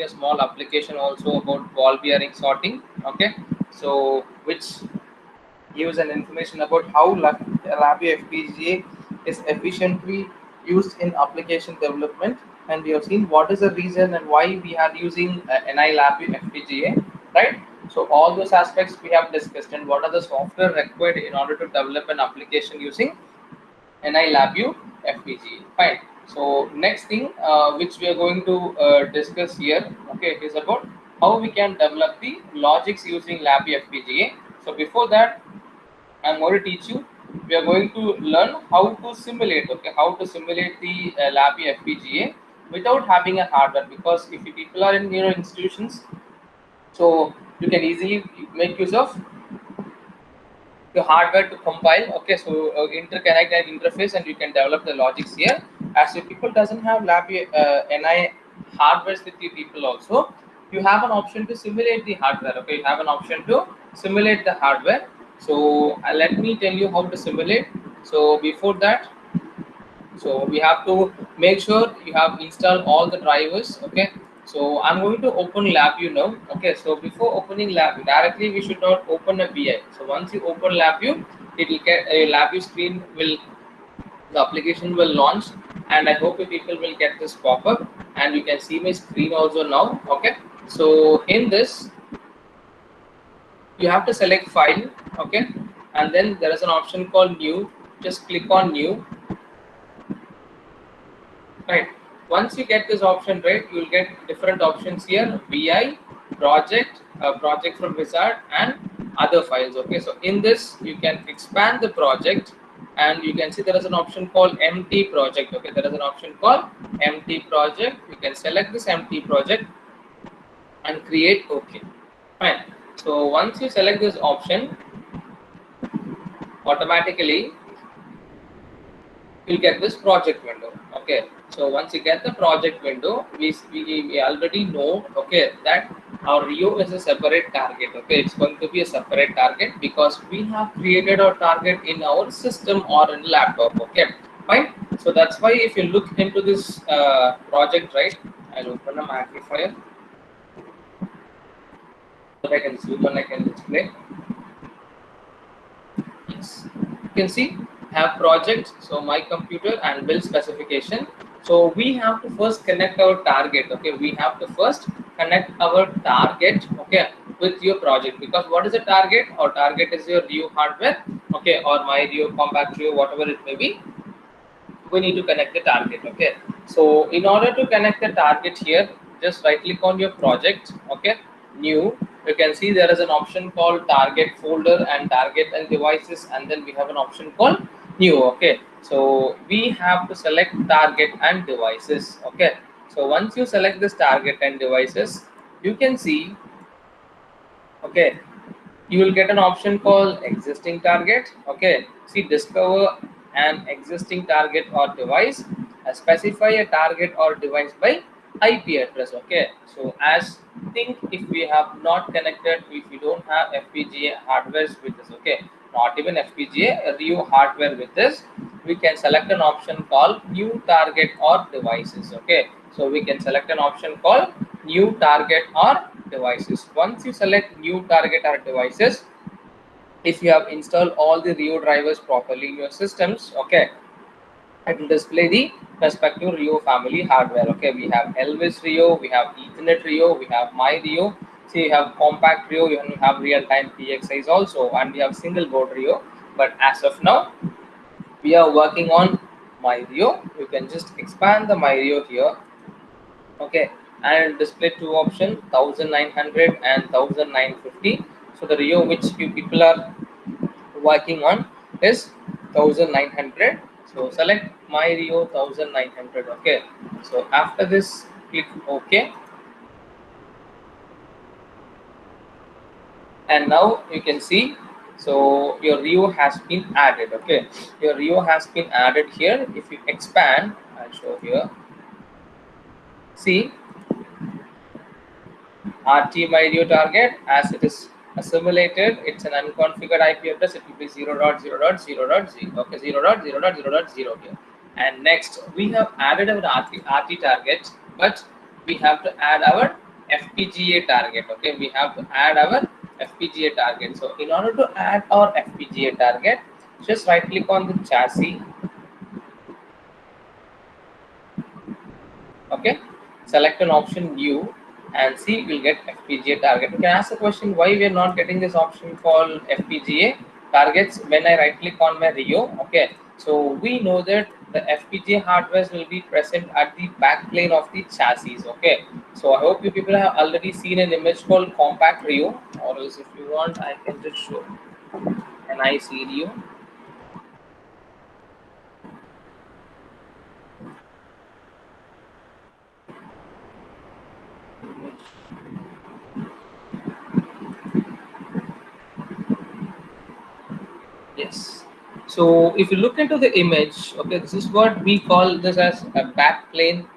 a small application also about ball bearing sorting. Okay, so which gives an information about how LabVIEW FPGA is efficiently used in application development, and we have seen what is the reason and why we are using NI LabVIEW FPGA, right? So all those aspects we have discussed, and what are the software required in order to develop an application using NI LabVIEW FPGA. Fine. So next thing which we are going to discuss here, okay, is about how we can develop the logics using LabVIEW FPGA. So before that, I'm going to teach you. We are going to learn how to simulate. Okay, how to simulate the LabVIEW FPGA without having a hardware. Because if you people are in your institutions, so you can easily make use of the hardware to compile. Okay, so interconnect and interface, and you can develop the logics here. As your people doesn't have NI hardwares with you people also, you have an option to simulate the hardware. Okay, you have an option to simulate the hardware. So let me tell you how to simulate. So before that, so we have to make sure you have installed all the drivers. Okay, so I'm going to open LabVIEW now. Okay, so before opening LabVIEW directly, we should not open a vi. So once you open LabVIEW, it will get a LabVIEW screen will, the application will launch, and I hope you people will get this pop-up, and you can see my screen also now. Okay, so in this you have to select file. Okay, and then there is an option called new. Just click on new. Right, once you get this option, right, you will get different options here: vi, project, project from wizard, and other files. Okay, so in this you can expand the project, and you can see there is an option called empty project. Okay, there is an option called empty project. You can select this empty project and create. Okay, fine. So once you select this option, automatically you'll get this project window. Okay, so once you get the project window, we already know, okay, that our Rio is a separate target. Okay, it's going to be a separate target because we have created our target in our system or in laptop. Okay, fine. So that's why if you look into this project, right, I'll open a magnifier so that I can zoom and I can display. Yes, you can see have project, so my computer, and build specification. So we have to first connect our target. Okay, we have to first connect our target, okay, with your project, because what is the target? Our target is your Rio hardware, okay, or my Rio compact Rio, whatever it may be. We need to connect the target. Okay, so in order to connect the target here, just right click on your project. Okay, new. You can see there is an option called target folder and target and devices, and then we have an option called new. Okay, so we have to select target and devices. Okay, so once you select this target and devices, you can see, okay, you will get an option called existing target. Okay, see, discover an existing target or device, specify a target or device by IP address. Okay, so as think, if we have not connected, if we don't have FPGA hardware with this, okay, not even FPGA, a Rio hardware with this, we can select an option called new target or devices. Okay, so we can select an option called new target or devices. Once you select new target or devices, if you have installed all the Rio drivers properly in your systems, okay, it will display the respective Rio family hardware. Okay, we have Elvis Rio, we have Ethernet Rio, we have My Rio. See, you have compact Rio, you have real-time PXIs also, and we have single board Rio. But as of now, we are working on My Rio. You can just expand the My Rio here. Okay, and display two options, 1900 and 1950. So the Rio which you people are working on is 1900. So select my Rio 1900. Okay, so after this click OK, and now you can see, so your Rio has been added. Okay, your Rio has been added here. If you expand, I'll show here. See, RT my Rio target, as it is assimilated, it's an unconfigured IP address. It will be 0.0.0.0.0. Okay, 0.0.0.0 here. And next, we have added our RT target, but we have to add our FPGA target. Okay, we have to add our FPGA target. So in order to add our FPGA target, just right click on the chassis. Okay, select an option new and see we'll get FPGA target. You can ask the question why we are not getting this option called FPGA targets when I right click on my Rio. Okay, so we know that the FPGA hardware will be present at the back plane of the chassis. Okay, so I hope you people have already seen an image called compact Rio, or else if you want I can just show an nice Rio. Yes. So if you look into the image, okay, this is what we call this as a backplane.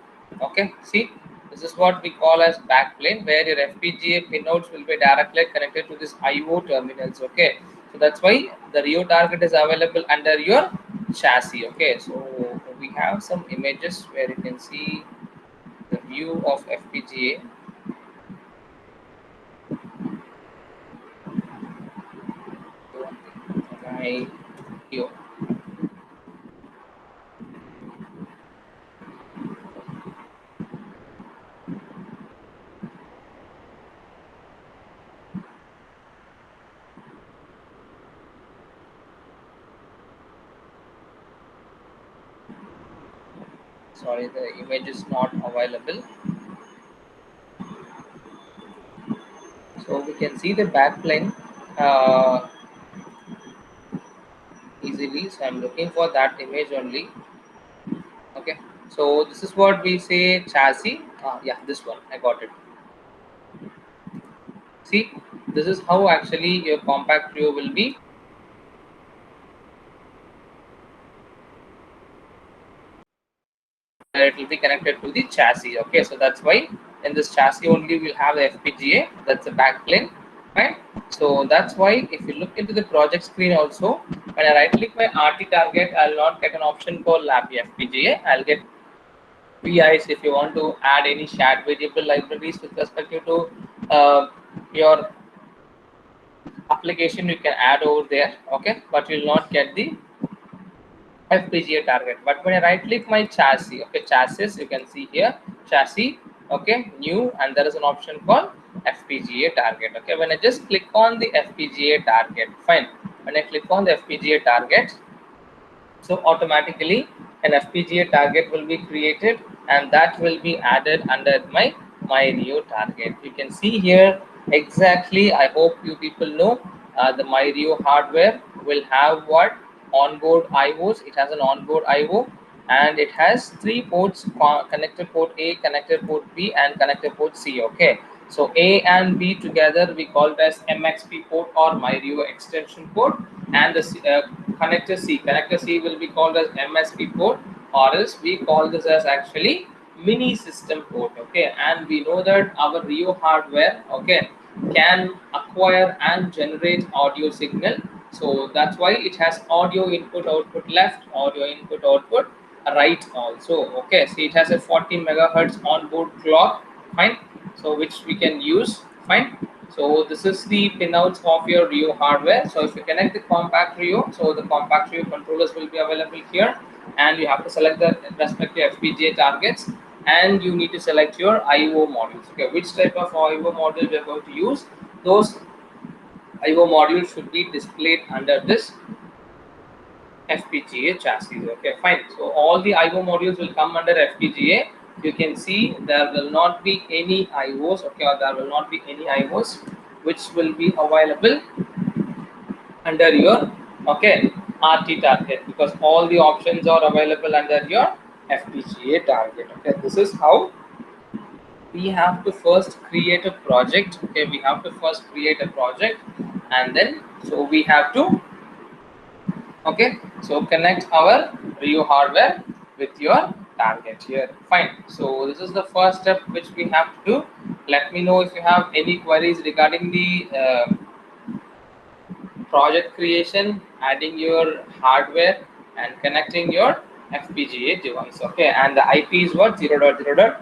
Okay, see, this is what we call as backplane, where your FPGA pinouts will be directly connected to this IO terminals. Okay, so that's why the Rio target is available under your chassis. Okay, so we have some images where you can see the view of FPGA. My view. Sorry, the image is not available. So we can see the backplane uh, easily. So I'm looking for that image only. Okay. So this is what we say chassis. Yeah, this one I got it. See, this is how actually your compact Rio will be. It will be connected to the chassis. Okay, so that's why in this chassis only we'll have the FPGA. That's the backplane, right? So that's why if you look into the project screen also, when I right click my RT target, I'll not get an option called lab FPGA. I'll get VIs if you want to add any shared variable libraries with respect to your application, you can add over there. Okay, but you'll not get the FPGA target. But when I right click my chassis, okay, chassis, you can see here chassis, okay, new, and there is an option called FPGA target. Okay, when I just click on the FPGA target, fine. When I click on the FPGA target, so automatically an FPGA target will be created and that will be added under my Rio target. You can see here exactly. I hope you people know the my Rio hardware will have what onboard IOs. It has an onboard IO and it has three ports: connector port A, connector port B, and connector port C. Okay. So A and B together we call it as MXP port or my Rio extension port, and the connector C will be called as MSP port, or else we call this as actually mini system port. Okay, and we know that our Rio hardware, okay, can acquire and generate audio signal. So that's why it has audio input output left, audio input output right also. Okay, so it has a 40 megahertz onboard clock, fine, so which we can use, fine. So this is the pinouts of your Rio hardware. So if you connect the compact Rio, so the compact Rio controllers will be available here, and you have to select the respective FPGA targets, and you need to select your IO modules. Okay, which type of IO module we are going to use? Those IO modules should be displayed under this FPGA chassis. Okay, fine. So all the IO modules will come under FPGA. You can see there will not be any IOs. Okay, or there will not be any IOs which will be available under your, okay, RT target, because all the options are available under your FPGA target. Okay, this is how we have to first create a project. Okay, we have to first create a project, and then so we have to, okay, so connect our Rio hardware with your target here, fine. So this is the first step which we have to do. Let me know if you have any queries regarding the project creation, adding your hardware and connecting your FPGA device. Okay, and the IP is what, 0.0.0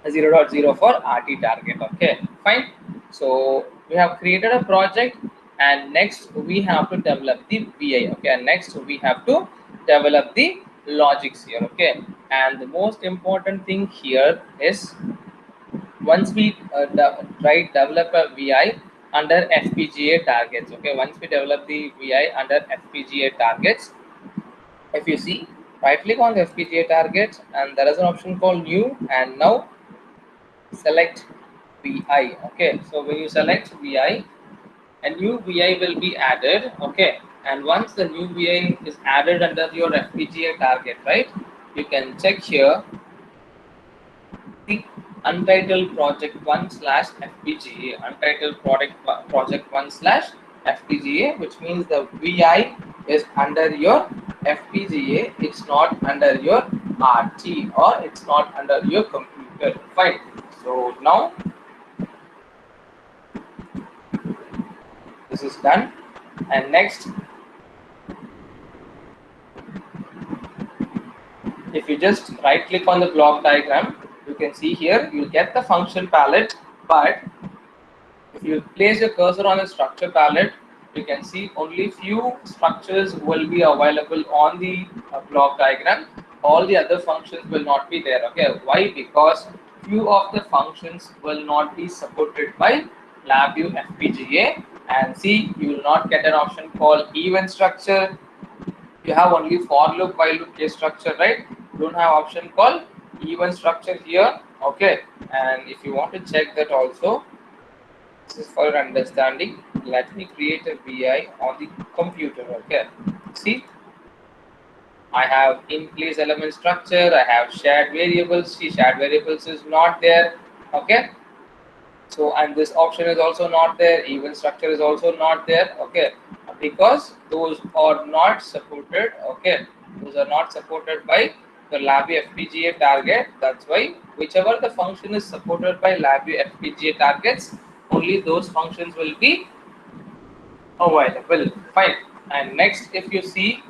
0.0 for RT target. Okay, fine. So we have created a project, and next we have to develop the VI. Okay, and next we have to develop the logics here. Okay, and the most important thing here is once we develop a VI under FPGA targets. Okay, once we develop the VI under FPGA targets, if you see, right click on the FPGA target, and there is an option called new, and now select VI. Okay, so when you select VI, a new VI will be added. Okay, and once the new VI is added under your FPGA target, right, you can check here the untitled project 1 slash FPGA, untitled project 1 slash FPGA, which means the VI is under your FPGA, it's not under your RT, or it's not under your computer. Fine. So now this is done, and next, if you just right click on the block diagram, you can see here you'll get the function palette, but if you place your cursor on the structure palette, you can see only few structures will be available on the block diagram. All the other functions will not be there. Okay, why? Because few of the functions will not be supported by LabVIEW FPGA. And see, you will not get an option called event structure. You have only for loop, while loop, case structure, right? You don't have option called event structure here. Okay, and if you want to check that also, this is for your understanding. Let me create a VI on the computer. Okay, see, I have in place element structure, I have shared variables. See, shared variables is not there. Okay, so and this option is also not there, event structure is also not there. Okay, because those are not supported. Okay, those are not supported by the LabVIEW FPGA target. That's why whichever the function is supported by LabVIEW FPGA targets, only those functions will be available. Fine. And next, if you see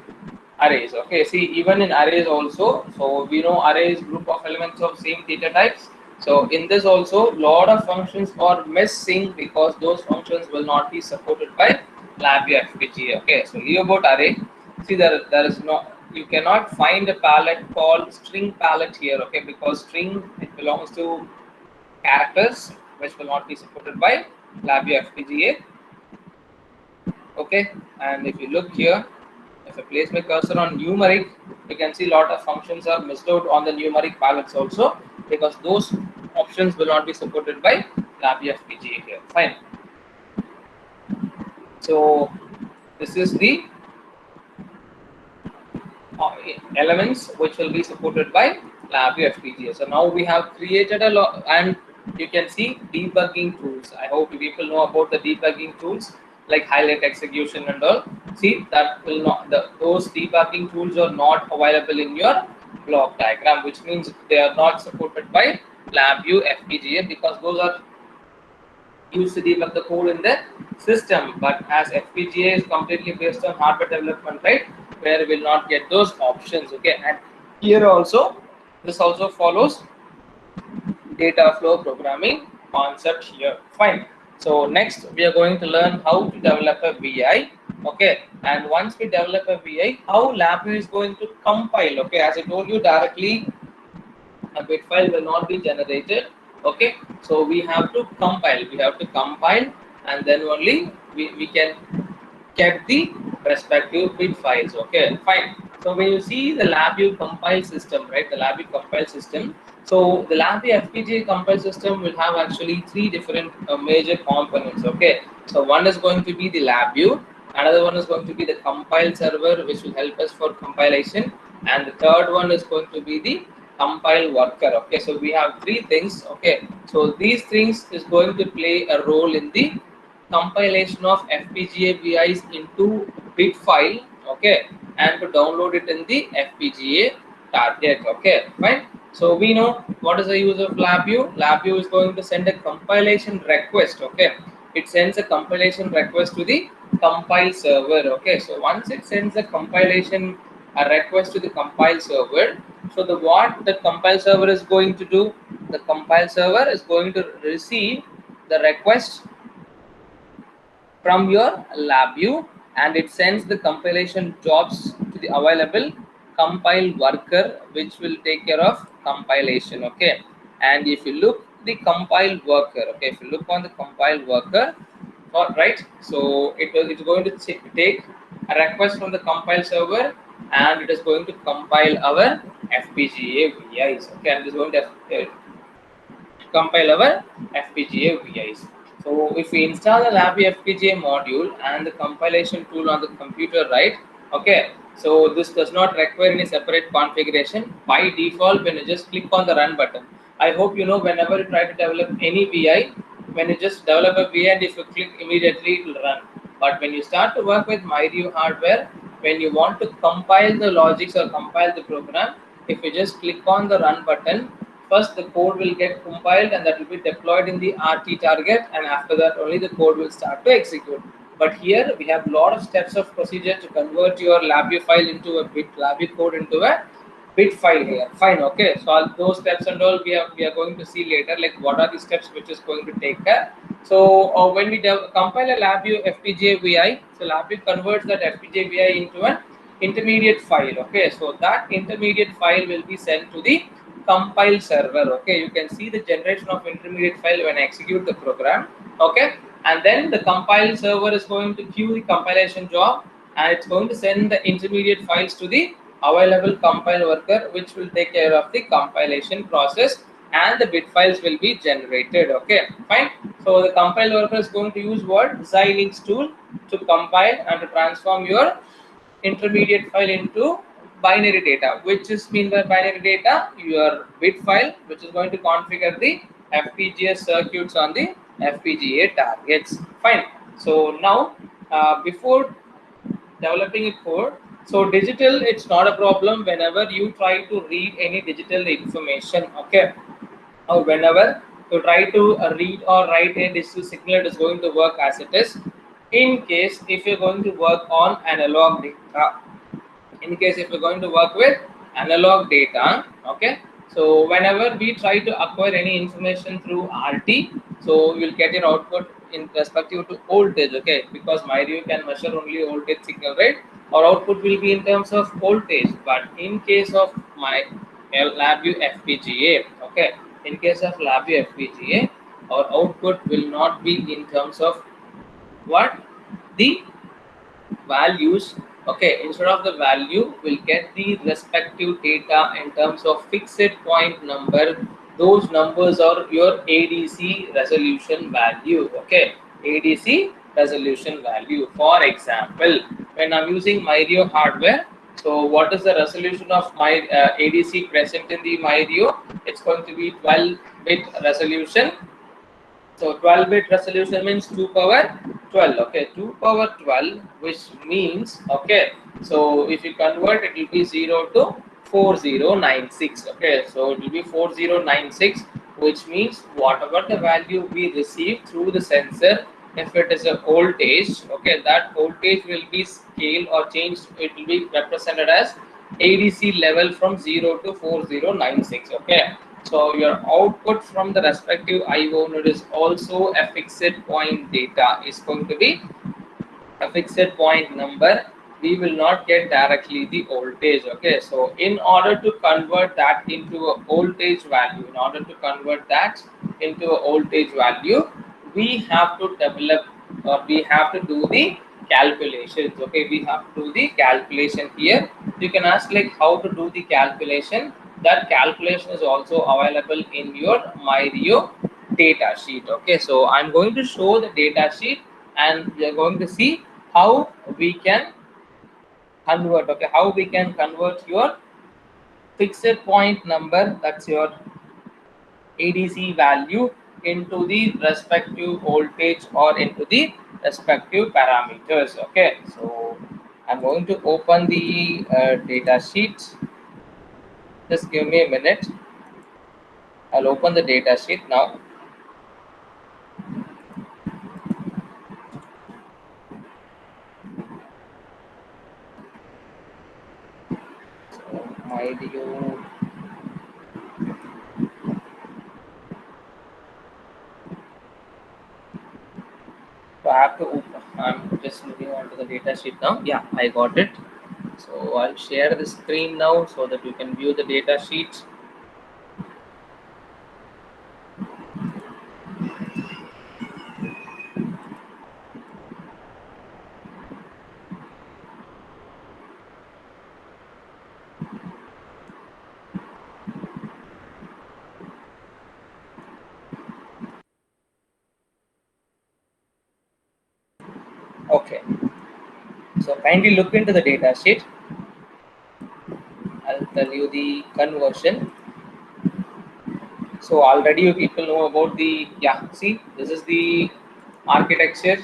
arrays, okay, see, even in arrays also, so we know arrays group of elements of same data types. So in this also, lot of functions are missing because those functions will not be supported by LabVIEW FPGA. Okay, so leave about array. See, there is no, you cannot find a palette called string palette here. Okay, because string, it belongs to characters which will not be supported by LabVIEW FPGA. Okay, and if you look here, if I place my cursor on numeric, you can see a lot of functions are missed out on the numeric palettes also, because those options will not be supported by LabVIEW FPGA here. Fine. So this is the elements which will be supported by LabVIEW FPGA. So now we have created a lot, and you can see debugging tools. I hope people know about the debugging tools like highlight execution and all. See, that will not, those debugging tools are not available in your block diagram, which means they are not supported by LabVIEW FPGA, because those are used to debug the code in the system. But as FPGA is completely based on hardware development, right, where we will not get those options. Okay, and here also, this also follows data flow programming concept here. Fine. So next we are going to learn how to develop a VI. Okay, and once we develop a VI, how LabVIEW is going to compile. Okay, as I told you, directly a bit file will not be generated. Okay, so we have to compile, and then only we can get the respective bit files. Okay, fine. So when you see the LabVIEW compile system, right, the LabVIEW compile system, so the LabVIEW FPGA compile system will have actually three different major components. Okay, so one is going to be the LabVIEW, another one is going to be the compile server, which will help us for compilation, and the third one is going to be the compile worker. Okay, so we have three things. Okay, so these things is going to play a role in the compilation of FPGA VIs into bit file. Okay, and to download it in the FPGA target. Okay, fine. So we know what is the use of LabVIEW. LabVIEW is going to send a compilation request. Okay, it sends a compilation request to the compile server. Okay, so once it sends a compilation a request to the compile server. So the what the compile server is going to do, the compile server is going to receive the request from your LabVIEW, and it sends the compilation jobs to the available compile worker, which will take care of compilation. Okay, and if you look the compile worker, okay, if you look on the compile worker, all right, so it's going to take a request from the compile server, and it is going to compile our FPGA VIs. Okay, and it is going to compile our FPGA VIs. So if we install the LabVIEW FPGA module and the compilation tool on the computer, right? Okay, so this does not require any separate configuration. By default, when you just click on the run button, I hope you know whenever you try to develop any VI, when you just develop a VI and if you click immediately it will run. But when you start to work with MyRio hardware, when you want to compile the logics or compile the program, if you just click on the run button, first the code will get compiled and that will be deployed in the RT target, and after that only the code will start to execute. But here we have a lot of steps of procedure to convert your LabVIEW file into a bit LabVIEW code into a bit file here. Fine, okay. So all those steps and all we are going to see later, like what are the steps which is going to take care. So when we compile a LabVIEW FPGA VI, so LabVIEW converts that FPGA VI into an intermediate file. Okay, so that intermediate file will be sent to the compile server. Okay, you can see the generation of intermediate file when I execute the program. Okay, and then the compile server is going to queue the compilation job, and it's going to send the intermediate files to the available compile worker, which will take care of the compilation process, and the bit files will be generated. Okay, fine. So the compile worker is going to use what Xilinx tool to compile and to transform your intermediate file into binary data, which is mean by binary data your bit file, which is going to configure the FPGA circuits on the FPGA targets. Fine. So now before developing a code, so digital, it's not a problem whenever you try to read any digital information. Okay, or whenever you try to read or write a digital signal, it is going to work as it is. In case if you're going to work on analog data, in case if you're going to work with analog data, okay, so whenever we try to acquire any information through RT, so you will get your output in respective to voltage. Okay, because MyRio can measure only voltage signal, right? Our output will be in terms of voltage, but in case of my LabVIEW FPGA, okay, in case of LabVIEW FPGA, our output will not be in terms of what the values. Okay, instead of the value we'll get the respective data in terms of fixed point number. Those numbers are your ADC resolution value. Okay, ADC resolution value. For example, when I'm using MyRio hardware, so what is the resolution of my ADC present in the MyRio? It's going to be 12-bit resolution. So 12-bit resolution means 2 power 12. Okay, 2 power 12, which means, okay, so if you convert, it will be 0 to 4096. Okay, so it will be 4096, which means whatever the value we receive through the sensor, if it is a voltage, okay, that voltage will be scaled or changed. It will be represented as ADC level from 0 to 4096. Okay, so your output from the respective IO node is also a fixed point data, is going to be a fixed point number. We will not get directly the voltage. Okay, so in order to convert that into a voltage value, we have to develop, or we have to do the calculations. Okay, we have to do the calculation here. You can ask like how to do the calculation. That calculation is also available in your MyRio data sheet. Okay, so I'm going to show the data sheet, and we are going to see how we can convert. Okay, how we can convert your fixed point number, that's your ADC value, into the respective voltage or into the respective parameters. Okay, so I'm going to open the data sheet. Just give me a minute. I'll open the data sheet now. I have to open. I'm just looking onto the data sheet now. Yeah, I got it. So I'll share the screen now so that you can view the data sheet. Okay, so kindly look into the data sheet. I'll tell you the conversion. So already you people know about the, yeah, see, this is the architecture,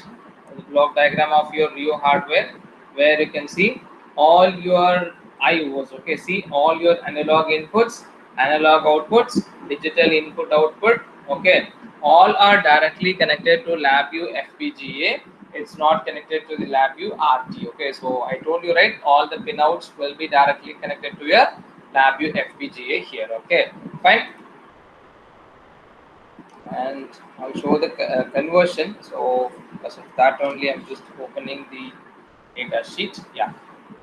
the block diagram of your Rio hardware, where you can see all your IOs. Okay, see all your analog inputs, analog outputs, digital input output. Okay, all are directly connected to LabVIEW FPGA. It's not connected to the LabVIEW RT. Okay, so I told you right, all the pinouts will be directly connected to your LabVIEW FPGA here. Okay, fine, and I'll show the conversion. So because of that only, I'm just opening the data sheet. Yeah,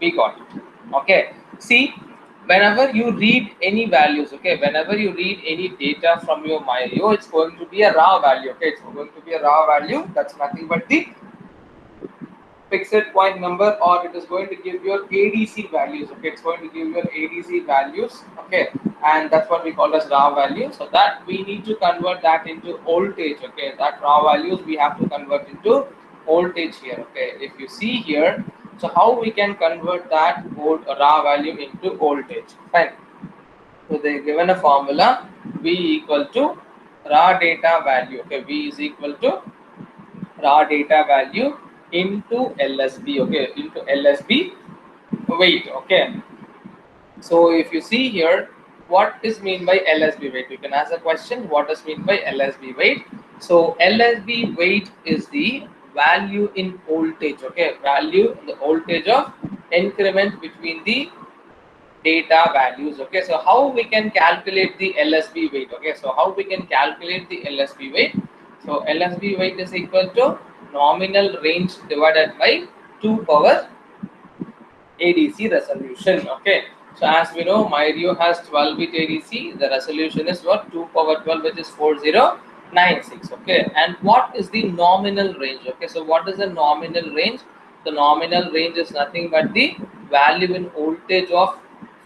we got it. Okay, see, whenever you read any values, okay, whenever you read any data from your Mario, it's going to be a raw value. Okay, it's going to be a raw value. That's nothing but the fixed point number, or it is going to give your ADC values. Okay, it's going to give your ADC values. Okay, and that's what we call as raw value. So that we need to convert that into voltage. Okay, that raw values we have to convert into voltage here. Okay, if you see here, so how we can convert that raw value into voltage? Fine. So they given a formula, V equal to raw data value. Okay, V is equal to raw data value into LSB. Okay, into LSB weight. Okay, so if you see here, what is mean by LSB weight? You can ask a question, what is mean by LSB weight? So LSB weight is the value in voltage. Okay, value in the voltage of increment between the data values. Okay, so how we can calculate the LSB weight? Okay, so how we can calculate the LSB weight? So LSB weight is equal to nominal range divided by 2 power ADC resolution. Okay, so as we know, Myrio has 12-bit ADC. The resolution is what? 2 power 12, which is 4096. Okay, and what is the nominal range? Okay, so what is the nominal range? The nominal range is nothing but the value in voltage of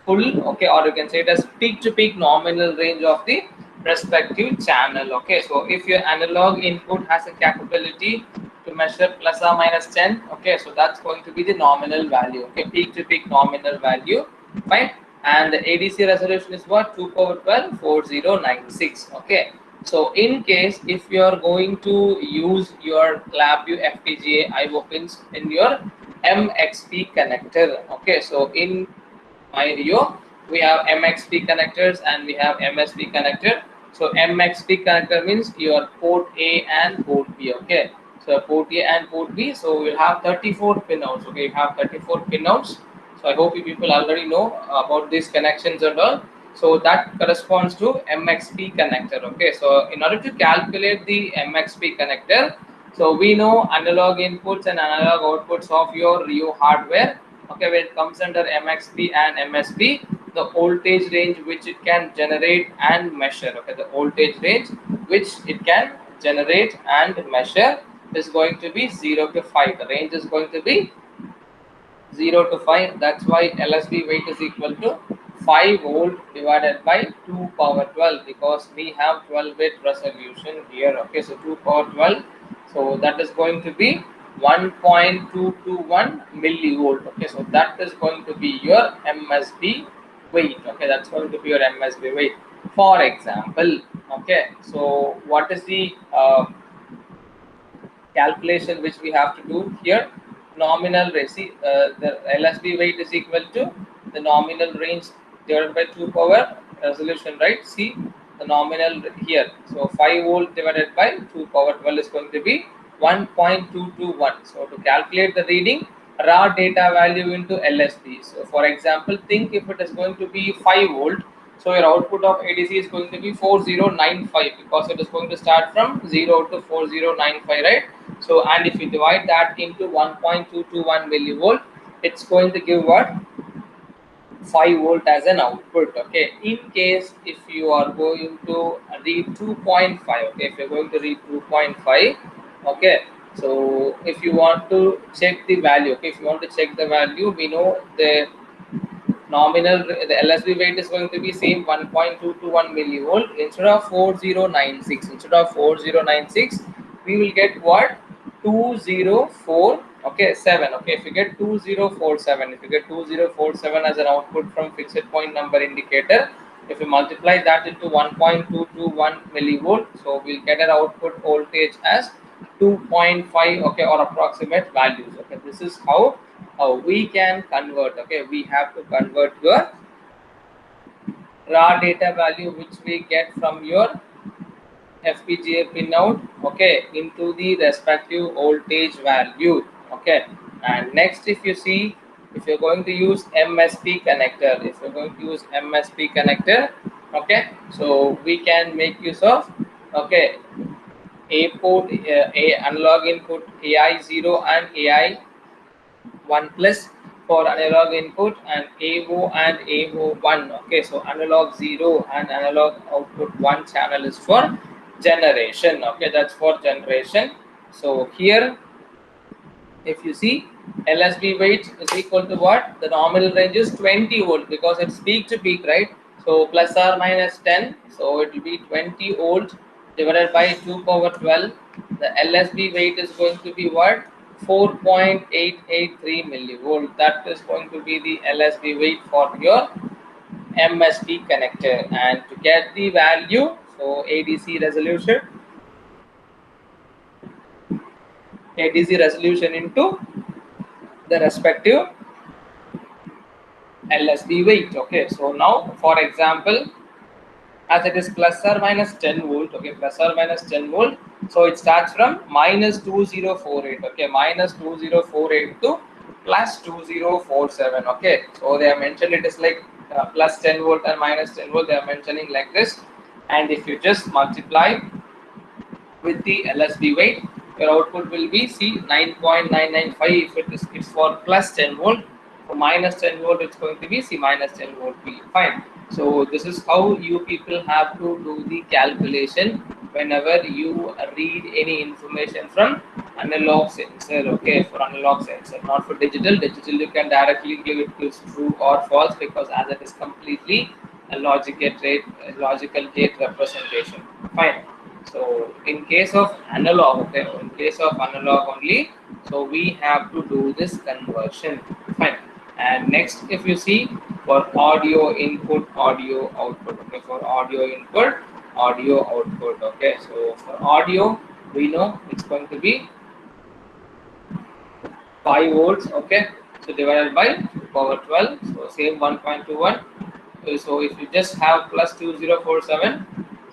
full. Okay, or you can say it as peak to peak nominal range of the respective channel. Okay, so if your analog input has a capability to measure plus or minus 10, okay, so that's going to be the nominal value. Okay, peak to peak nominal value, fine. And the ADC resolution is what? 2 power 12 4096. Okay, so in case if you are going to use your LabVIEW FPGA IO pins in your MXP connector, okay, so in Rio, we have MXP connectors and we have MSP connector. So MXP connector means your port A and port B. Okay, so port A and port B. So we'll have 34 pinouts. Okay, you have 34 pinouts. So I hope you people already know about these connections and all. So that corresponds to MXP connector. Okay, so in order to calculate the MXP connector, so we know analog inputs and analog outputs of your Rio hardware. Okay, when it comes under MXP and MSP, the voltage range which it can generate and measure. Okay, the voltage range which it can generate and measure is going to be 0 to 5. The range is going to be 0 to 5. That's why LSB weight is equal to 5 volt divided by 2 power 12, because we have 12-bit resolution here. Okay, so 2 power 12. So that is going to be 1.221 millivolt. Okay, so that is going to be your MSB weight. Okay, that's going to be your MSB weight. For example, okay, so what is the calculation which we have to do here? Nominal range, see, the LSB weight is equal to the nominal range divided by 2 power resolution, right? See the nominal here, so 5 volt divided by 2 power 12 is going to be 1.221. So to calculate the reading, raw data value into LSB. So for example, think if it is going to be 5 volt, so your output of ADC is going to be 4095, because it is going to start from 0 to 4095, right? So and if you divide that into 1.221 millivolt, it's going to give what? 5 volt as an output. Okay, in case if you are going to read 2.5, okay, if you're going to read 2.5, okay, so if you want to check the value, okay, if you want to check the value, we know the nominal, the LSB weight is going to be same 1.221 millivolt. Instead of 4096, we will get what? 2047. Okay, 7. Okay, if you get 2047, if you get 2047 as an output from fixed point number indicator, if you multiply that into 1.221 millivolt, so we'll get an output voltage as 2.5, okay, or approximate values. Okay, this is how we can convert. Okay, we have to convert your raw data value which we get from your FPGA pinout, okay, into the respective voltage value. Okay, and next, if you see, if you're going to use MSP connector, okay, so we can make use of, okay, a port, a analog input AI0 and AI1 plus for analog input, and AO and AO1. Okay, so analog 0 and analog output 1 channel is for generation. Okay, that's for generation. So here, if you see, LSB weight is equal to what? The nominal range is 20 volt because it's peak to peak, right? So plus or minus 10, so it will be 20 volt divided by 2 power 12. The LSB weight is going to be what? 4.883 millivolt. That is going to be the LSB weight for your MSP connector. And to get the value, so ADC resolution into the respective LSB weight. Okay, so now for example, as it is plus or minus 10 volt, okay, plus or minus 10 volt, so it starts from minus 2048, okay, minus 2048 to plus 2047. Okay, so they have mentioned it is like plus 10 volt and minus 10 volt, they are mentioning like this. And if you just multiply with the LSB weight, your output will be see 9.995 if it is it's for plus 10 volt. For minus 10 volt, it's going to be see minus 10 volt be fine. So this is how you people have to do the calculation whenever you read any information from analog sensor. Okay, for analog sensor, not for digital. Digital you can directly give it to true or false because as it is completely a logical gate representation. Fine. So in case of analog, okay, in case of analog only, so we have to do this conversion. Fine. And next, if you see, for audio input, audio output, okay, for audio input, audio output, okay, so for audio, we know it's going to be 5 volts. Okay, so divided by 2 power 12, so same 1.21. So if you just have plus 2047,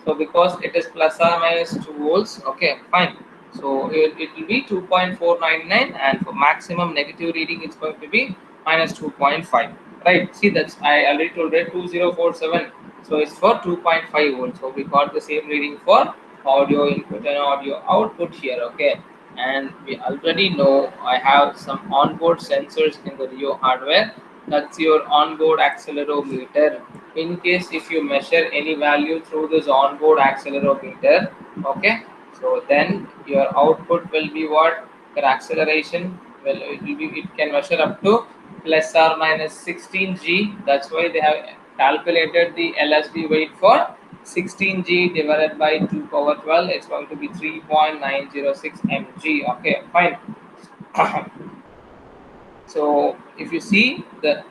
so because it is plus or minus 2 volts, okay, fine, so it will be 2.499, and for maximum negative reading it's going to be minus 2.5, right? See, that's I already told it 2047, so it's for 2.5 volts. So we got the same reading for audio input and audio output here. Okay, and we already know I have some onboard sensors in the Rio hardware. That's your onboard accelerometer. In case if you measure any value through this onboard accelerometer, okay, so then your output will be what? Your acceleration, well, it can measure up to plus or minus 16 g. That's why they have calculated the LSB weight for 16 g divided by 2 power 12. It's going to be 3.906 mg. Okay, fine. So if you see the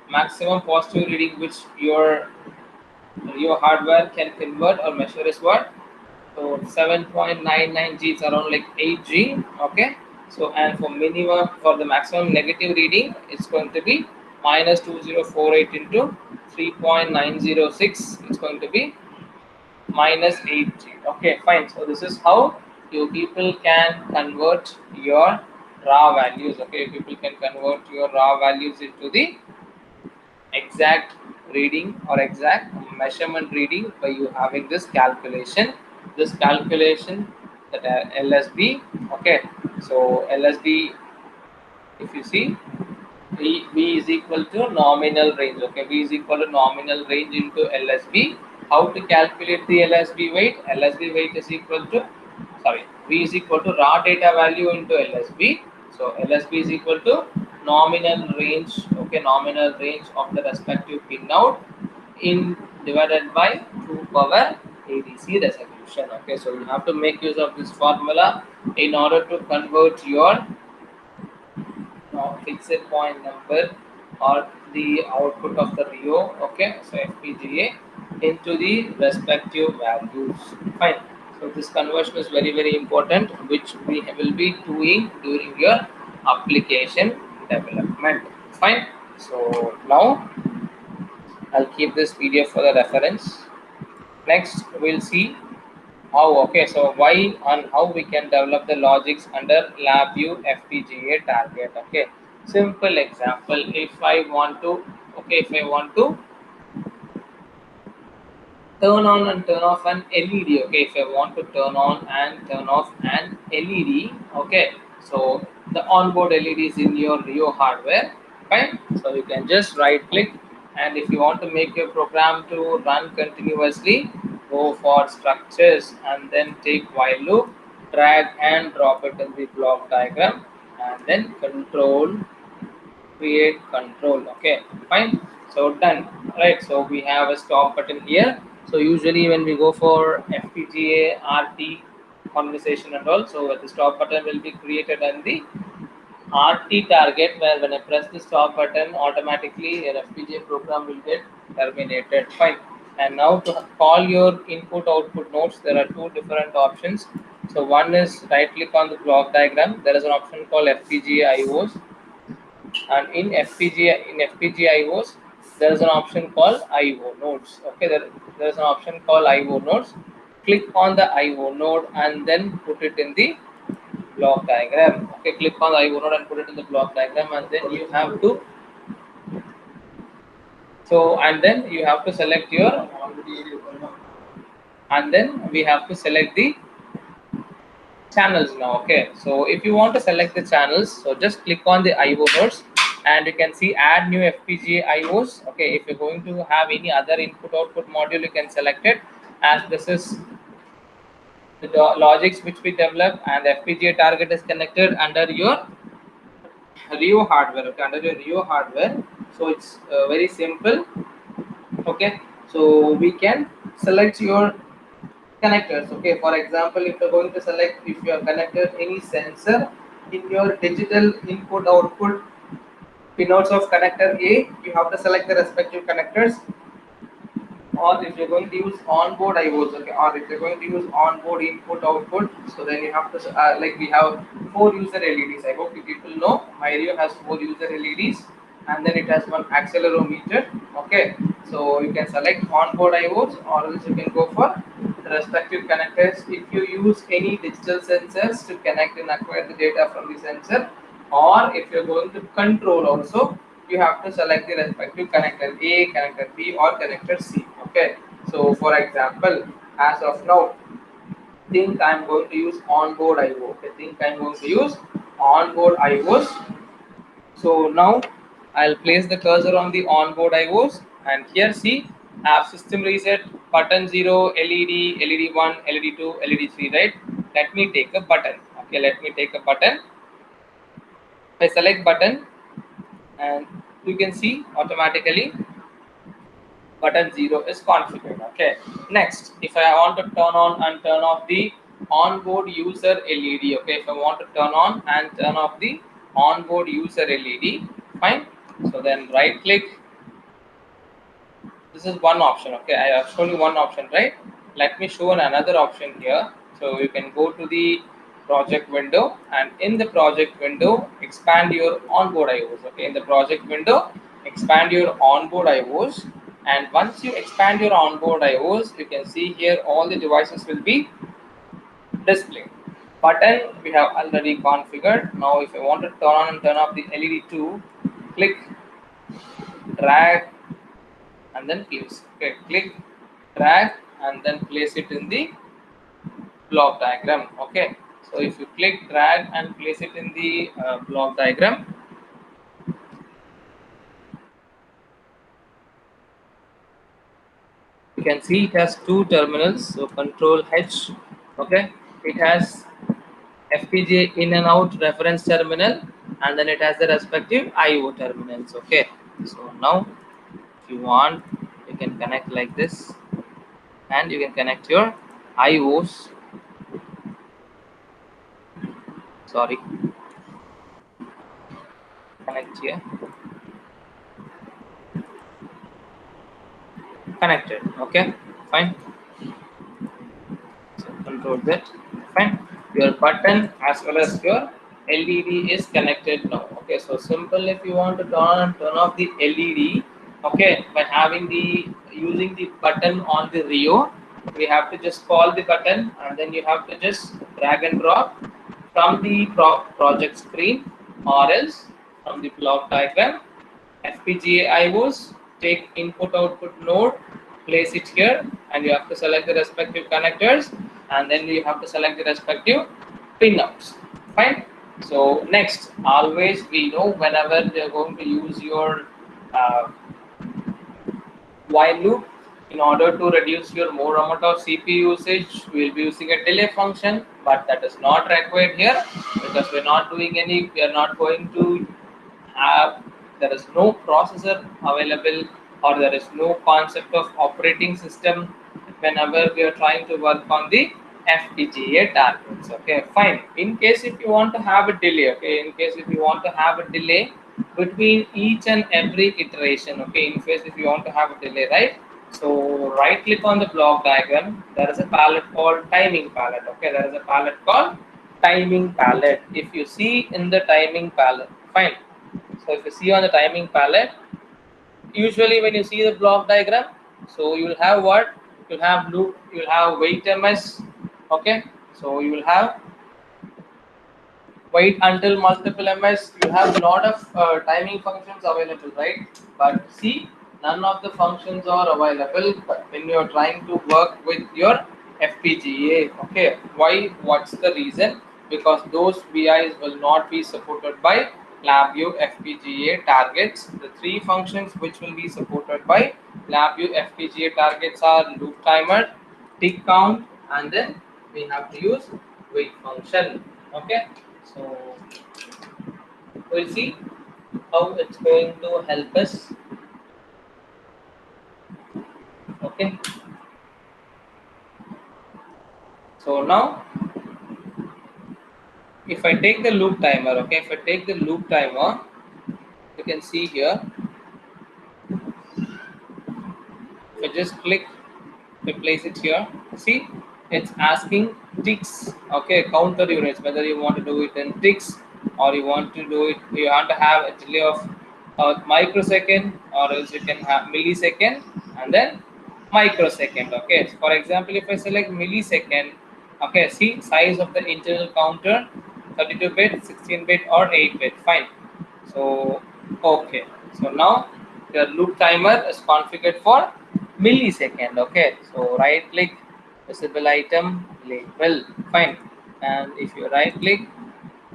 maximum positive reading which your hardware can convert or measure is what? So 7.99 g, it's around like 8 g. Okay, so and for minimum, for the maximum negative reading, it's going to be minus 2048 into 3.906. It's going to be minus 8 g. Okay, fine. So this is how you people can convert your raw values. Okay, people can convert your raw values into the exact reading or exact measurement reading by you having this calculation, that LSB. Okay, So LSB, if you see, V is equal to nominal range. Okay, V is equal to nominal range into LSB. How to calculate the LSB weight? LSB weight is equal to, sorry, V is equal to raw data value into LSB. So LSB is equal to nominal range. Okay, nominal range of the respective pinout in divided by 2 power ADC resolution. Okay, so you have to make use of this formula in order to convert your fixed point number or the output of the Rio, okay, so FPGA into the respective values. Fine. So this conversion is very important, which we will be doing during your application development. Fine. So now I'll keep this PDF for the reference. Next we'll see how, okay, so why and how we can develop the logics under LabVIEW FPGA target. Okay, simple example. If I want to, okay, if I want to turn on and turn off an LED. Okay, if I want to turn on and turn off an LED. Okay, so the onboard LED is in your Rio hardware. Fine. So you can just right click, and if you want to make your program to run continuously, go for structures and then take while loop, drag and drop it in the block diagram, and then control, create control. Okay, fine. So done. Right, so we have a stop button here. So usually when we go for FPGA RT conversation and all, so the stop button will be created on the RT target, where when I press the stop button, automatically an FPGA program will get terminated. Fine. And now to call your input output nodes, there are two different options. So one is right click on the block diagram. There is an option called FPGA IOs, and in FPGA IOs there is an option called IO nodes. Okay, there is an option called IO nodes. Click on the IO node and then put it in the block diagram. Okay, click on the IO node and put it in the block diagram, and then you have to, so and then you have to select your, and then we have to select the channels now. Okay, so if you want to select the channels, so just click on the IO nodes and you can see add new FPGA IOs. Okay, if you're going to have any other input output module, you can select it, as this is the logics which we develop, and the FPGA target is connected under your Rio hardware. Okay, under your Rio hardware. So it's very simple. Okay, so we can select your connectors. Okay, for example, if you're going to select, if you have connected any sensor in your digital input output pinouts of connector A, you have to select the respective connectors. Or if you're going to use onboard IOs, okay, or if you're going to use onboard input output, so then you have to like we have 4 user LEDs. I hope you people know my Rio has 4 user LEDs, and then it has one accelerometer. Okay, so you can select onboard IOs, or else you can go for the respective connectors. If you use any digital sensors to connect and acquire the data from the sensor, or if you're going to control also, you have to select the respective connector A, connector B, or connector C. Okay, so for example, as of now, think I'm going to use onboard IO. Okay, think I'm going to use onboard IOs. So now I'll place the cursor on the onboard IOs, and here see, have system reset, button 0, LED, LED1, LED2, LED3, right? Let me take a button. Okay, let me take a button. I select button, and you can see automatically button 0 is configured. Okay, next, if I want to turn on and turn off the onboard user LED, okay, if I want to turn on and turn off the onboard user LED, fine. So then right click, this is one option. Okay, I have shown you one option, right? Let me show another option here. So you can go to the project window, and in the project window expand your onboard IOs. Okay, in the project window expand your onboard IOs, and once you expand your onboard IOs, you can see here all the devices will be displayed. Button we have already configured. Now if I want to turn on and turn off the LED2, click, drag, and then place. Okay, click, drag, and then place it in the block diagram. Okay, So if you click, drag and place it in the block diagram, you can see it has two terminals. So control H, okay, it has FPGA in and out reference terminal, and then it has the respective IO terminals. Okay, so now if you want, you can connect like this, and you can connect your IOs. Sorry, connect here, connected. Okay, fine. So control Z, fine. Your button as well as your LED is connected now. Okay, so simple. If you want to turn off the LED, okay, by having the using the button on the Rio, we have to just call the button, and then you have to just drag and drop from the project screen, or else from the block diagram. FPGA IOs, take input output node, place it here, and you have to select the respective connectors, and then you have to select the respective pinouts. Fine. So next, always we know whenever they are going to use your uh, while loop, in order to reduce your more amount of CPU usage, we will be using a delay function, but that is not required here because we're not doing any, we are not going to have, there is no processor available, or there is no concept of operating system whenever we are trying to work on the FPGA targets. Okay, fine. In case if you want to have a delay, okay, in case if you want to have a delay between each and every iteration, okay, in case if you want to have a delay, right? So right click on the block diagram. There is a palette called timing palette. Okay, there is a palette called timing palette. If you see in the timing palette, fine. So if you see on the timing palette, usually when you see the block diagram, so you will have what? You'll have loop, you'll have wait ms, okay? So you will have wait until multiple ms. You have a lot of timing functions available, right? But see, none of the functions are available when you are trying to work with your FPGA. Okay, why? What's the reason? Because those VIs will not be supported by LabVIEW FPGA targets. The three functions which will be supported by LabVIEW FPGA targets are loop timer, tick count, and then we have to use wait function. Okay, so we'll see how it's going to help us. Okay, so now if I take the loop timer, okay, if I take the loop timer, you can see here, if I just click, I place it here, see, it's asking ticks, okay, counter units, whether you want to do it in ticks, or you want to do it, you want to have a delay of microsecond, or else you can have millisecond, and then microsecond. Okay, so for example, if I select millisecond, okay, see, size of the internal counter, 32-bit, 16-bit, or 8-bit, fine. So okay, so now your loop timer is configured for millisecond. Okay, so right click, visible item, label, fine. And if you right click,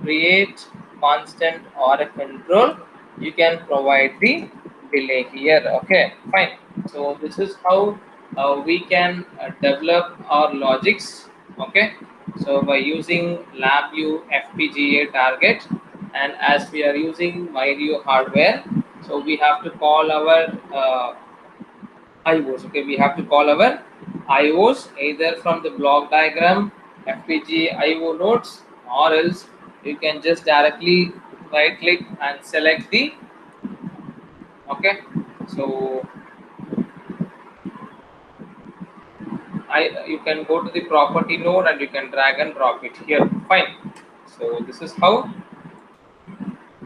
create constant or a control, you can provide the delay here. Okay, fine. So this is how we can develop our logics. Okay, so by using LabVIEW FPGA target, and as we are using MyRio hardware, so we have to call our IOs. Okay, we have to call our IOs either from the block diagram, FPGA IO nodes, or else you can just directly right click and select the, okay. So you can go to the property node and you can drag and drop it here. Fine. So this is how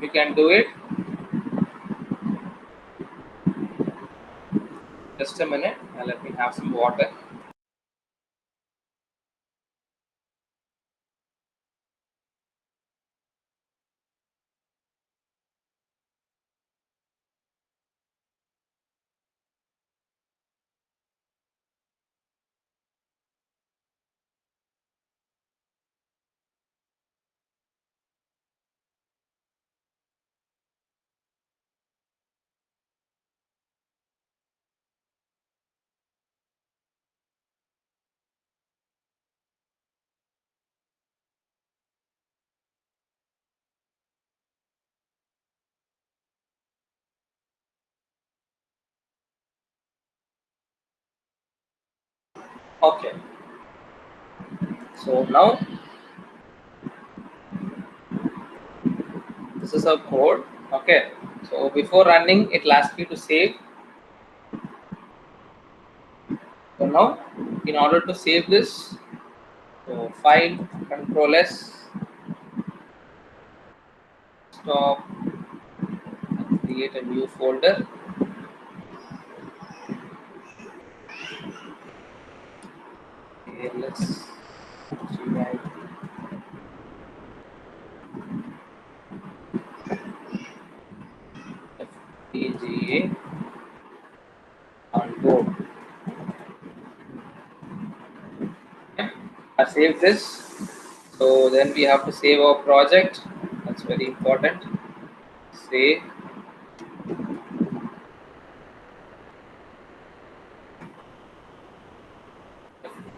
you can do it. Just a minute. Let me have some water. Okay, so now this is our code. Okay, so before running it will ask you to save. So now in order to save this, so file, control S, stop, create a new folder. ALS GIT FPGA on board. Okay. I save this. So then we have to save our project. That's very important. Save.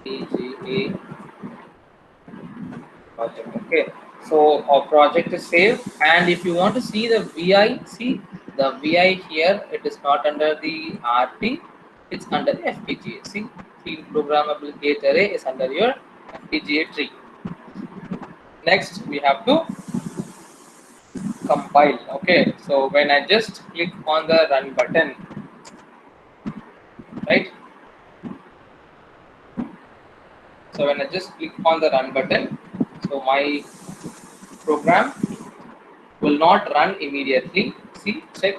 FPGA project. Okay, so our project is saved, and if you want to see the VI, see the VI here, it is not under the RT, it's under the FPGA. See, field programmable gate array is under your FPGA tree. Next we have to compile. Okay, so when I just click on the run button, right, so when I just click on the run button, so my program will not run immediately. See, check.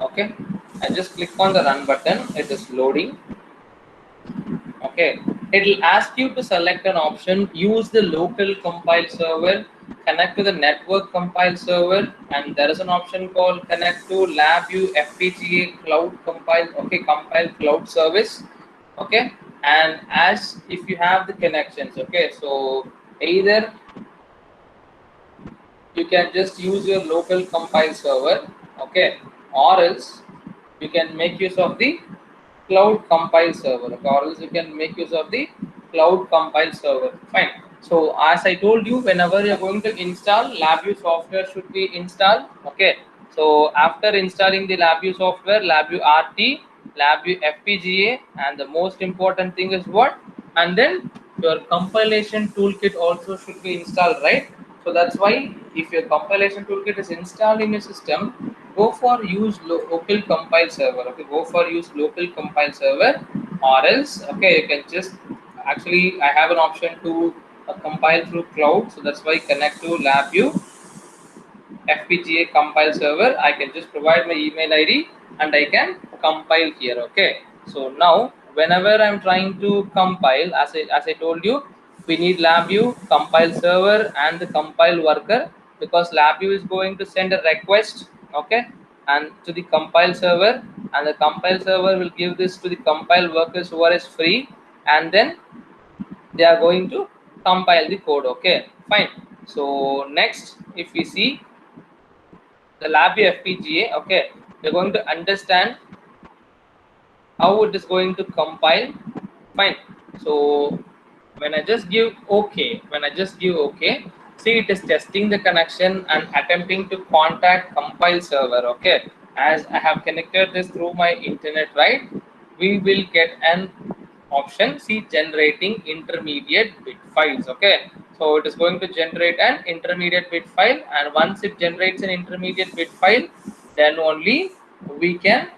Okay, I just click on the run button, it is loading. Okay, it will ask you to select an option, use the local compile server, connect to the network compile server, and there is an option called connect to LabVIEW FPGA cloud compile. Okay, compile cloud service. Okay, and as if you have the connections, okay, so either you can just use your local compile server, okay, or else you can make use of the cloud compile server, okay, or else you can make use of the cloud compile server. Fine. So as I told you, whenever you're going to install, LabVIEW software should be installed. Okay, so after installing the LabVIEW software, LabVIEW RT, LabVIEW FPGA, and the most important thing is what, and then your compilation toolkit also should be installed, right? So that's why if your compilation toolkit is installed in your system, go for use local compile server. Okay, go for use local compile server, or else okay, you can just actually I have an option to compile through cloud. So that's why connect to LabVIEW FPGA compile server. I can just provide my email ID and I can compile here. Okay, so now whenever I'm trying to compile, as I told you, we need LabVIEW compile server and the compile worker, because LabVIEW is going to send a request, okay, and to the compile server, and the compile server will give this to the compile workers who are is free, and then they are going to compile the code. Okay, fine. So next, if we see the LabVIEW FPGA, okay, we're going to understand how it is going to compile. Fine. So when I just give OK, see, it is testing the connection and attempting to contact compile server. Okay, as I have connected this through my internet, right, we will get an option, see, generating intermediate bit files. Okay, so it is going to generate an intermediate bit file, and once it generates an intermediate bit file, then only we can,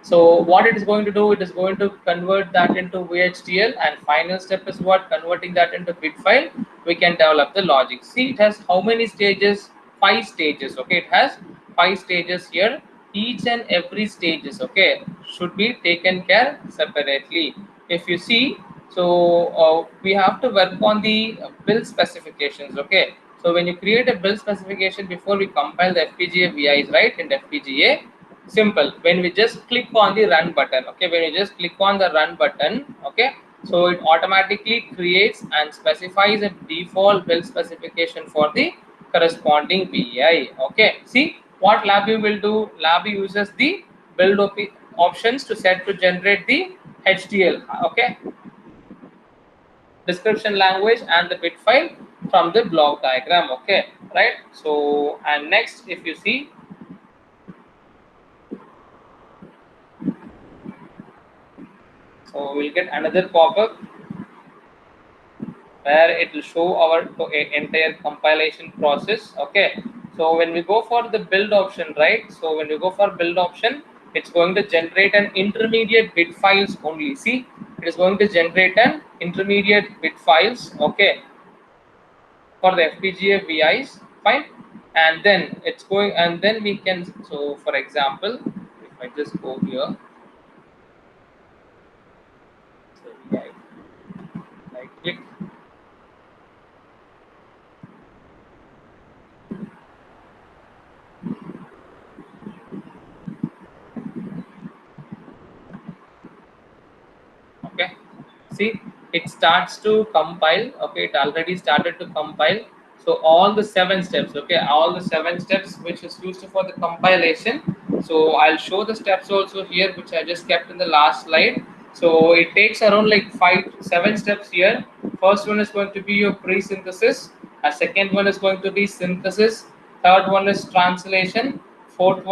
so what it is going to do, it is going to convert that into VHDL, and final step is what, converting that into bit file. We can develop the logic. See, it has how many stages? 5 stages. Okay, it has 5 stages here. Each and every stages, okay, should be taken care separately. If you see, so we have to work on the build specifications. Okay, so when you create a build specification before we compile the FPGA VIs, right, in the FPGA, simple, when we just click on the run button, okay, when you just click on the run button, okay, so it automatically creates and specifies a default build specification for the corresponding VI. Okay, see what LabVIEW will do. LabVIEW uses the build options to set to generate the HDL, okay, description language, and the bit file from the block diagram. Okay, right. So and next, if you see, So we'll get another pop-up where it will show our entire compilation process. Okay, so when we go for the build option, right? So when we go for build option, it's going to generate an intermediate bit files only. See, it is going to generate an intermediate bit files. Okay, for the FPGA VIs, fine. And then it's going, and then we can. So for example, if I just go here, so VI, right click. Okay, see, it starts to compile. Okay, it already started to compile. So all the 7 steps, okay, all the 7 steps which is used for the compilation. So I'll show the steps also here, which I just kept in the last slide. So it takes around like 5 7 steps here. First one is going to be your pre-synthesis, a second one is going to be synthesis, third one is translation, fourth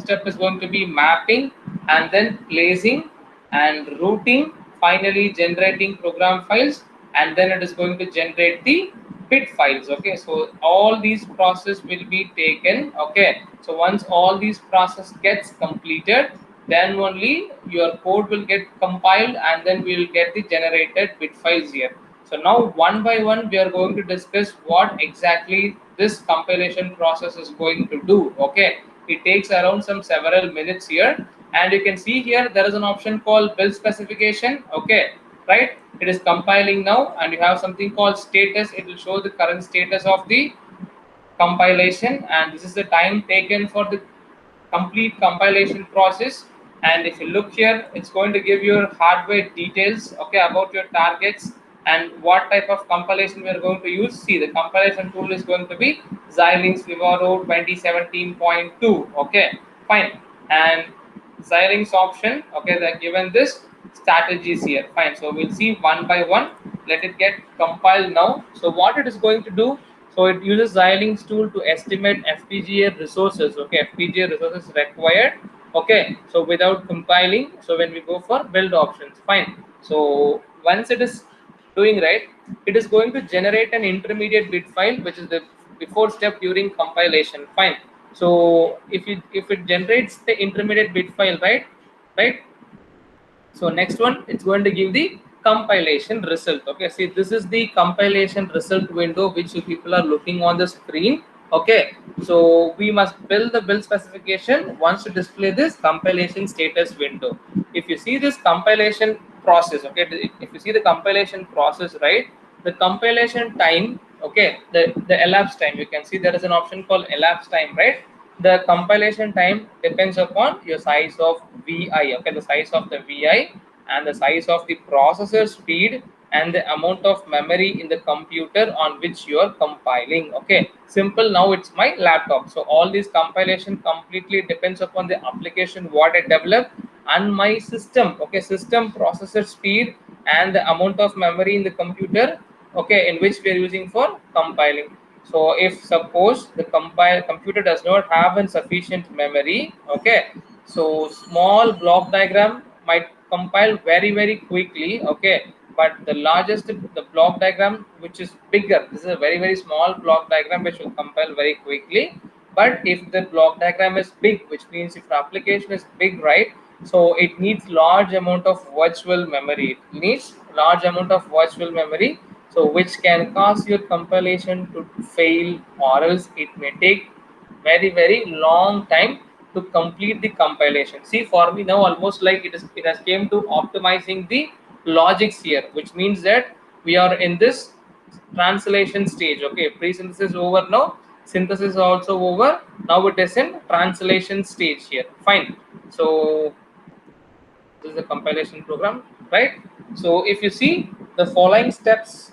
step is going to be mapping, and then placing and routing, finally generating program files, and then it is going to generate the bit files. Okay, so all these process will be taken. Okay, so once all these process gets completed, then only your code will get compiled, and then we will get the generated bit files here. So now one by one we are going to discuss what exactly this compilation process is going to do. Okay, it takes around some several minutes here, and you can see here there is an option called build specification. Okay, right, it is compiling now, and you have something called status. It will show the current status of the compilation, and this is the time taken for the complete compilation process. And if you look here, it's going to give your hardware details, okay, about your targets and what type of compilation we are going to use. See, the compilation tool is going to be Xilinx Vivaro 2017.2. Okay, fine. And Xilinx option, okay, they're given this strategies here. Fine, so we'll see one by one. Let it get compiled now. So what it is going to do, so it uses Xilinx tool to estimate FPGA resources. Okay, FPGA resources required. Okay, so without compiling, so when we go for build options, fine. So once it is doing right, it is going to generate an intermediate bit file, which is the before step during compilation. Fine. So if it generates the intermediate bit file, right, so next one, it's going to give the compilation result. Okay, see, this is the compilation result window which you people are looking on the screen. Okay, so we must build the build specification once to display this compilation status window. If you see this compilation process, okay, if you see the compilation process, right, the compilation time, okay, the elapsed time, you can see there is an option called elapsed time, right? The compilation time depends upon your size of VI, okay, the size of the VI and the size of the processor speed and the amount of memory in the computer on which you are compiling. Okay, simple. Now it's my laptop, so all this compilation completely depends upon the application what I develop and my system. Okay, system processor speed and the amount of memory in the computer, okay, in which we are using for compiling. So if suppose the computer does not have insufficient memory, okay, so small block diagram might compile very quickly, okay, but the largest the block diagram which is bigger, this is a very small block diagram which will compile very quickly. But if the block diagram is big, which means if the application is big, right, so it needs large amount of virtual memory, it needs large amount of virtual memory, so which can cause your compilation to fail, or else it may take very long time to complete the compilation. See, for me now almost like it has came to optimizing the logics here, which means that we are in this translation stage. Okay, pre-synthesis over now, synthesis also over, now it is in translation stage here. Fine, so this is the compilation program, right? So if you see, the following steps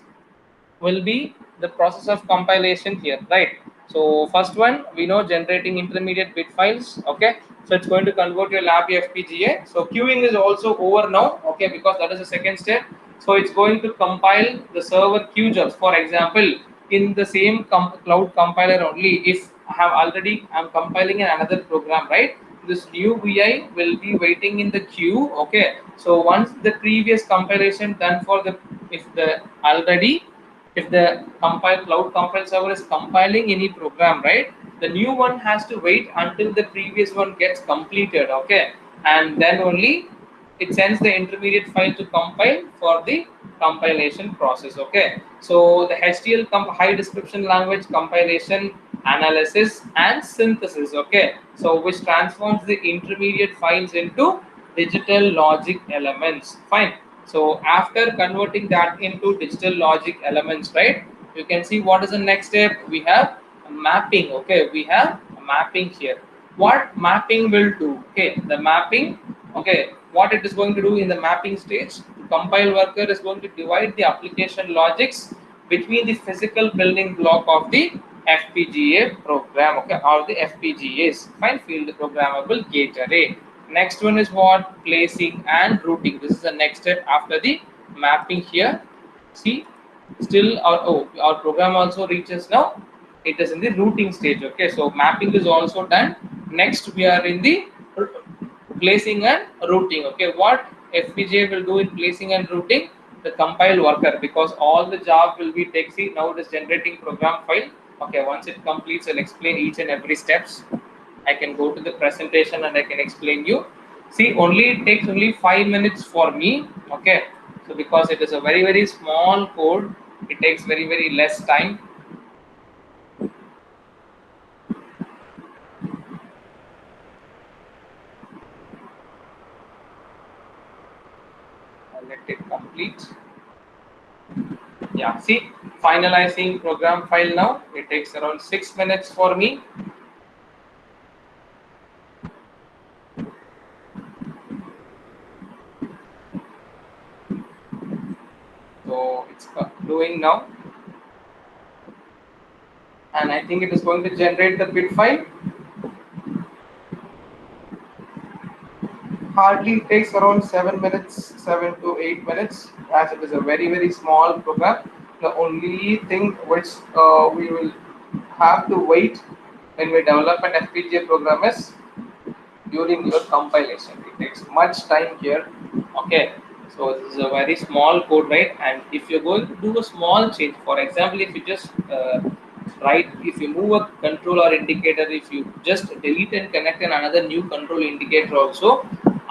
will be the process of compilation here, right? So first one, we know generating intermediate bit files. Okay, so it's going to convert your lab FPGA. So queuing is also over now, okay, because that is the second step. So it's going to compile the server queue jobs. For example, in the same cloud compiler only, if I'm compiling in another program, right, this new vi will be waiting in the queue. Okay, so once the previous compilation done for the, if the already, if the compile cloud compile server is compiling any program, right, the new one has to wait until the previous one gets completed. Okay, and then only it sends the intermediate file to compile for the compilation process. Okay, so the HDL high description language compilation, analysis and synthesis. Okay, so which transforms the intermediate files into digital logic elements. Fine. So after converting that into digital logic elements, right, you can see what is the next step. We have a mapping. Okay, we have a mapping here. What mapping will do? Okay, the mapping, okay, what it is going to do in the mapping stage, the compile worker is going to divide the application logics between the physical building block of the FPGA program, okay, or the FPGAs, fine, field programmable gate array. Next one is what? Placing and routing. This is the next step after the mapping here. See, still our program also reaches now, it is in the routing stage. Okay, so mapping is also done. Next we are in the placing and routing. Okay, what FPGA will do in placing and routing? The compile worker, because all the job will be take. See, now it is generating program file. Okay, once it completes, I'll explain each and every steps. I can go to the presentation and I can explain you. See, only it takes only 5 minutes for me. Okay, so because it is a very small code, it takes very less time. I'll let it complete. Yeah, see, finalizing program file now, it takes around 6 minutes for me. So it's doing now, and I think it is going to generate the bit file. Hardly takes around 7 minutes, 7 to 8 minutes, as it is a very small program. The only thing which we will have to wait when we develop an FPGA program is during your compilation. It takes much time here. Okay, so this is a very small code, right? And if you're going to do a small change, for example, if you just write, if you move a control or indicator, if you just delete and connect in another new control indicator also,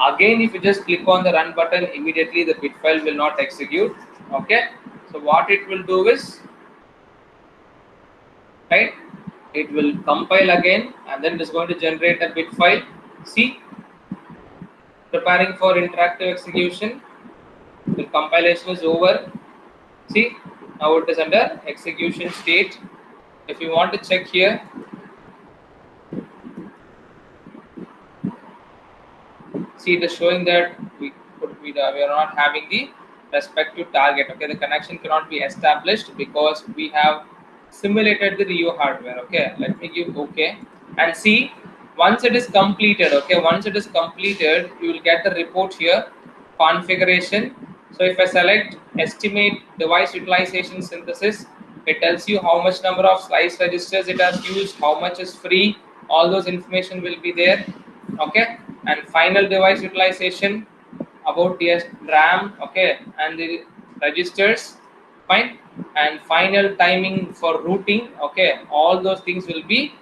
again if you just click on the run button, immediately the bit file will not execute. Okay, so what it will do is, right, it will compile again and then it is going to generate a bit file. See, preparing for interactive execution. The compilation is over. See, now it is under execution state. If you want to check here, see, it is showing that we are not having the respective target. Okay, the connection cannot be established because we have simulated the Rio hardware. Okay, let me give OK and see, once it is completed. Okay, once it is completed, you will get the report here, configuration. So if I select estimate device utilization synthesis, it tells you how much number of slice registers it has used, how much is free, all those information will be there. Okay, and final device utilization, about the RAM, okay, and the registers, fine, and final timing for routing. Okay, all those things will be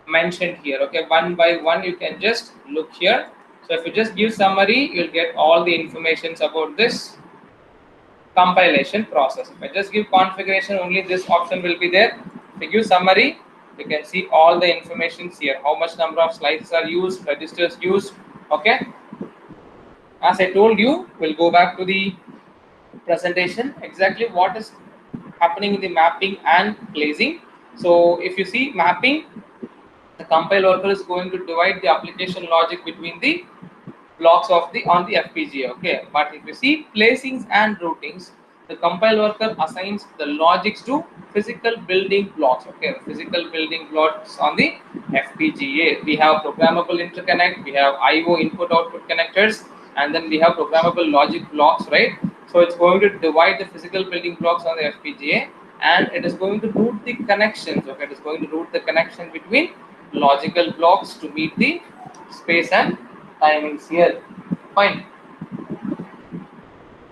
mentioned here. Okay, one by one you can just look here. So if you just give summary, you'll get all the informations about this compilation process. If I just give configuration, only this option will be there. If you give summary, you can see all the informations here, how much number of slices are used, registers used. Okay, as I told you, we'll go back to the presentation, exactly what is happening in the mapping and placing. So if you see mapping, the compile worker is going to divide the application logic between the blocks of the on the FPGA. Okay, but if you see placings and routings, the compile worker assigns the logics to physical building blocks. Okay, physical building blocks on the FPGA. We have programmable interconnect, we have IO input output connectors, and then we have programmable logic blocks, right? So it's going to divide the physical building blocks on the FPGA, and it is going to route the connections. Okay, it is going to route the connection between logical blocks to meet the space and timings here. Fine.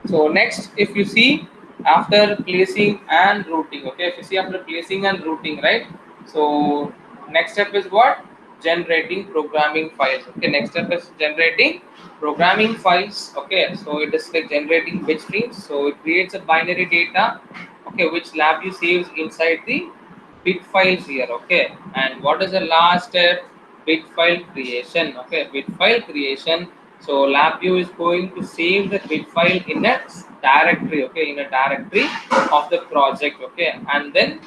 So next, if you see after placing and routing, okay, if you see after placing and routing, right? So next step is what? Generating programming files. Okay, next step is generating programming files. Okay, so it is like generating bit streams. So it creates a binary data, okay, which LabVIEW saves inside the bit files here. Okay, and what is the last step? Bit file creation. Okay, bit file creation. So LabVIEW is going to save the bit file in a directory, okay, in a directory of the project, okay, and then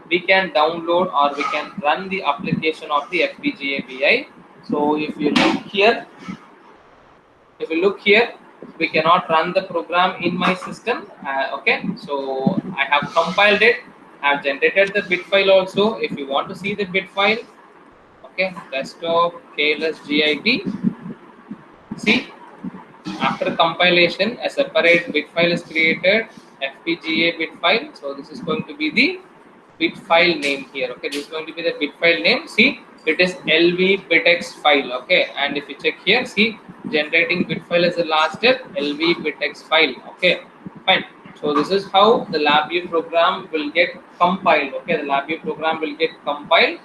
we can download or we can run the application of the FPGA VI. So if you look here, we cannot run the program in my system. Okay, so I have compiled it. I have generated the bit file also. If you want to see the bit file, okay, desktop KLSGIT. See, after compilation, a separate bit file is created, FPGA bit file. So this is going to be the bit file name here. Okay, this is going to be the bit file name. See, it is LV bitx file. Okay, and if you check here, see, generating bit file is the last step, LV bitx file. Okay, fine. So this is how the LabVIEW program will get compiled. Okay, the LabVIEW program will get compiled.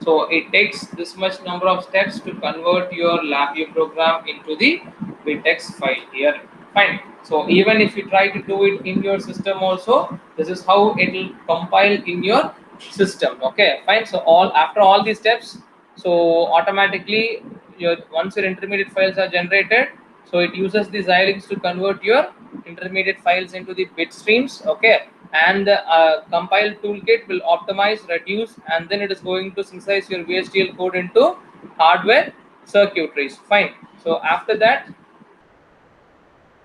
So it takes this much number of steps to convert your LabVIEW program into the bitx file here. Fine. So even if you try to do it in your system also, this is how it will compile in your system. Okay, fine. So all after all these steps, so automatically your once your intermediate files are generated, so it uses the Xilinx to convert your intermediate files into the bit streams. Okay, and the compile toolkit will optimize, reduce, and then it is going to synthesize your VHDL code into hardware circuitries. Fine. So after that,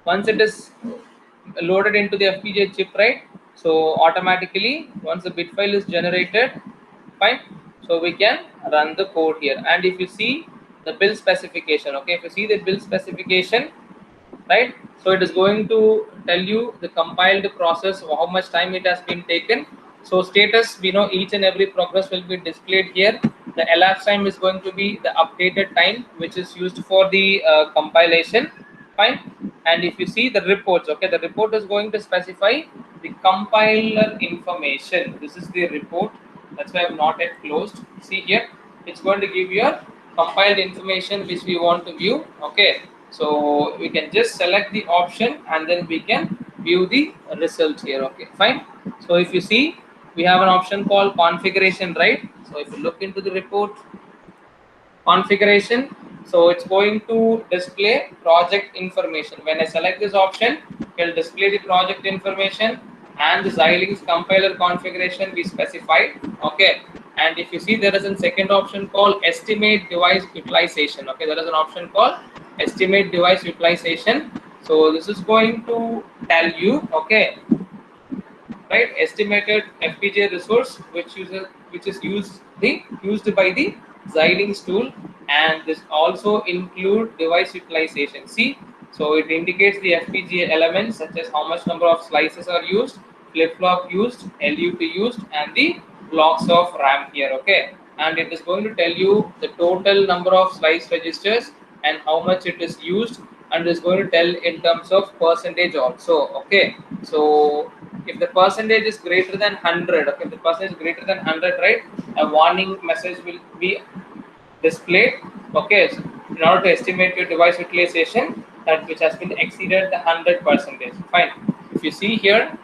once it is loaded into the FPGA chip, right? So automatically, once the bit file is generated, fine. So we can run the code here. And if you see the build specification, okay, if you see the build specification, right, so it is going to tell you the compiled process, how much time it has been taken. So status, we know each and every progress will be displayed here. The elapsed time is going to be the updated time which is used for the compilation. Fine. And if you see the reports, okay, the report is going to specify the compiler information. This is the report, that's why I'm not yet closed. See here, it's going to give you a compiled information which we want to view. Okay, so we can just select the option and then we can view the result here. Okay, fine. So if you see, we have an option called configuration, right? So if you look into the report configuration, so it's going to display project information. When I select this option, it will display the project information and the Xilinx compiler configuration we specified. Okay, and if you see, there is a second option called estimate device utilization. Okay, there is an option called estimate device utilization. So this is going to tell you, okay, right, estimated FPGA resource which is used by the Xilinx tool, and this also include device utilization. See, so it indicates the FPGA elements such as how much number of slices are used, flip flop used, LUT used, and the blocks of RAM here. Okay, and it is going to tell you the total number of slice registers and how much it is used, and is going to tell in terms of percentage also. Okay, so if the percentage is greater than 100, okay, if the percentage is greater than 100, right, a warning message will be displayed. Okay, so in order to estimate your device utilization that which has been exceeded the 100 percentage. Fine. If you see here,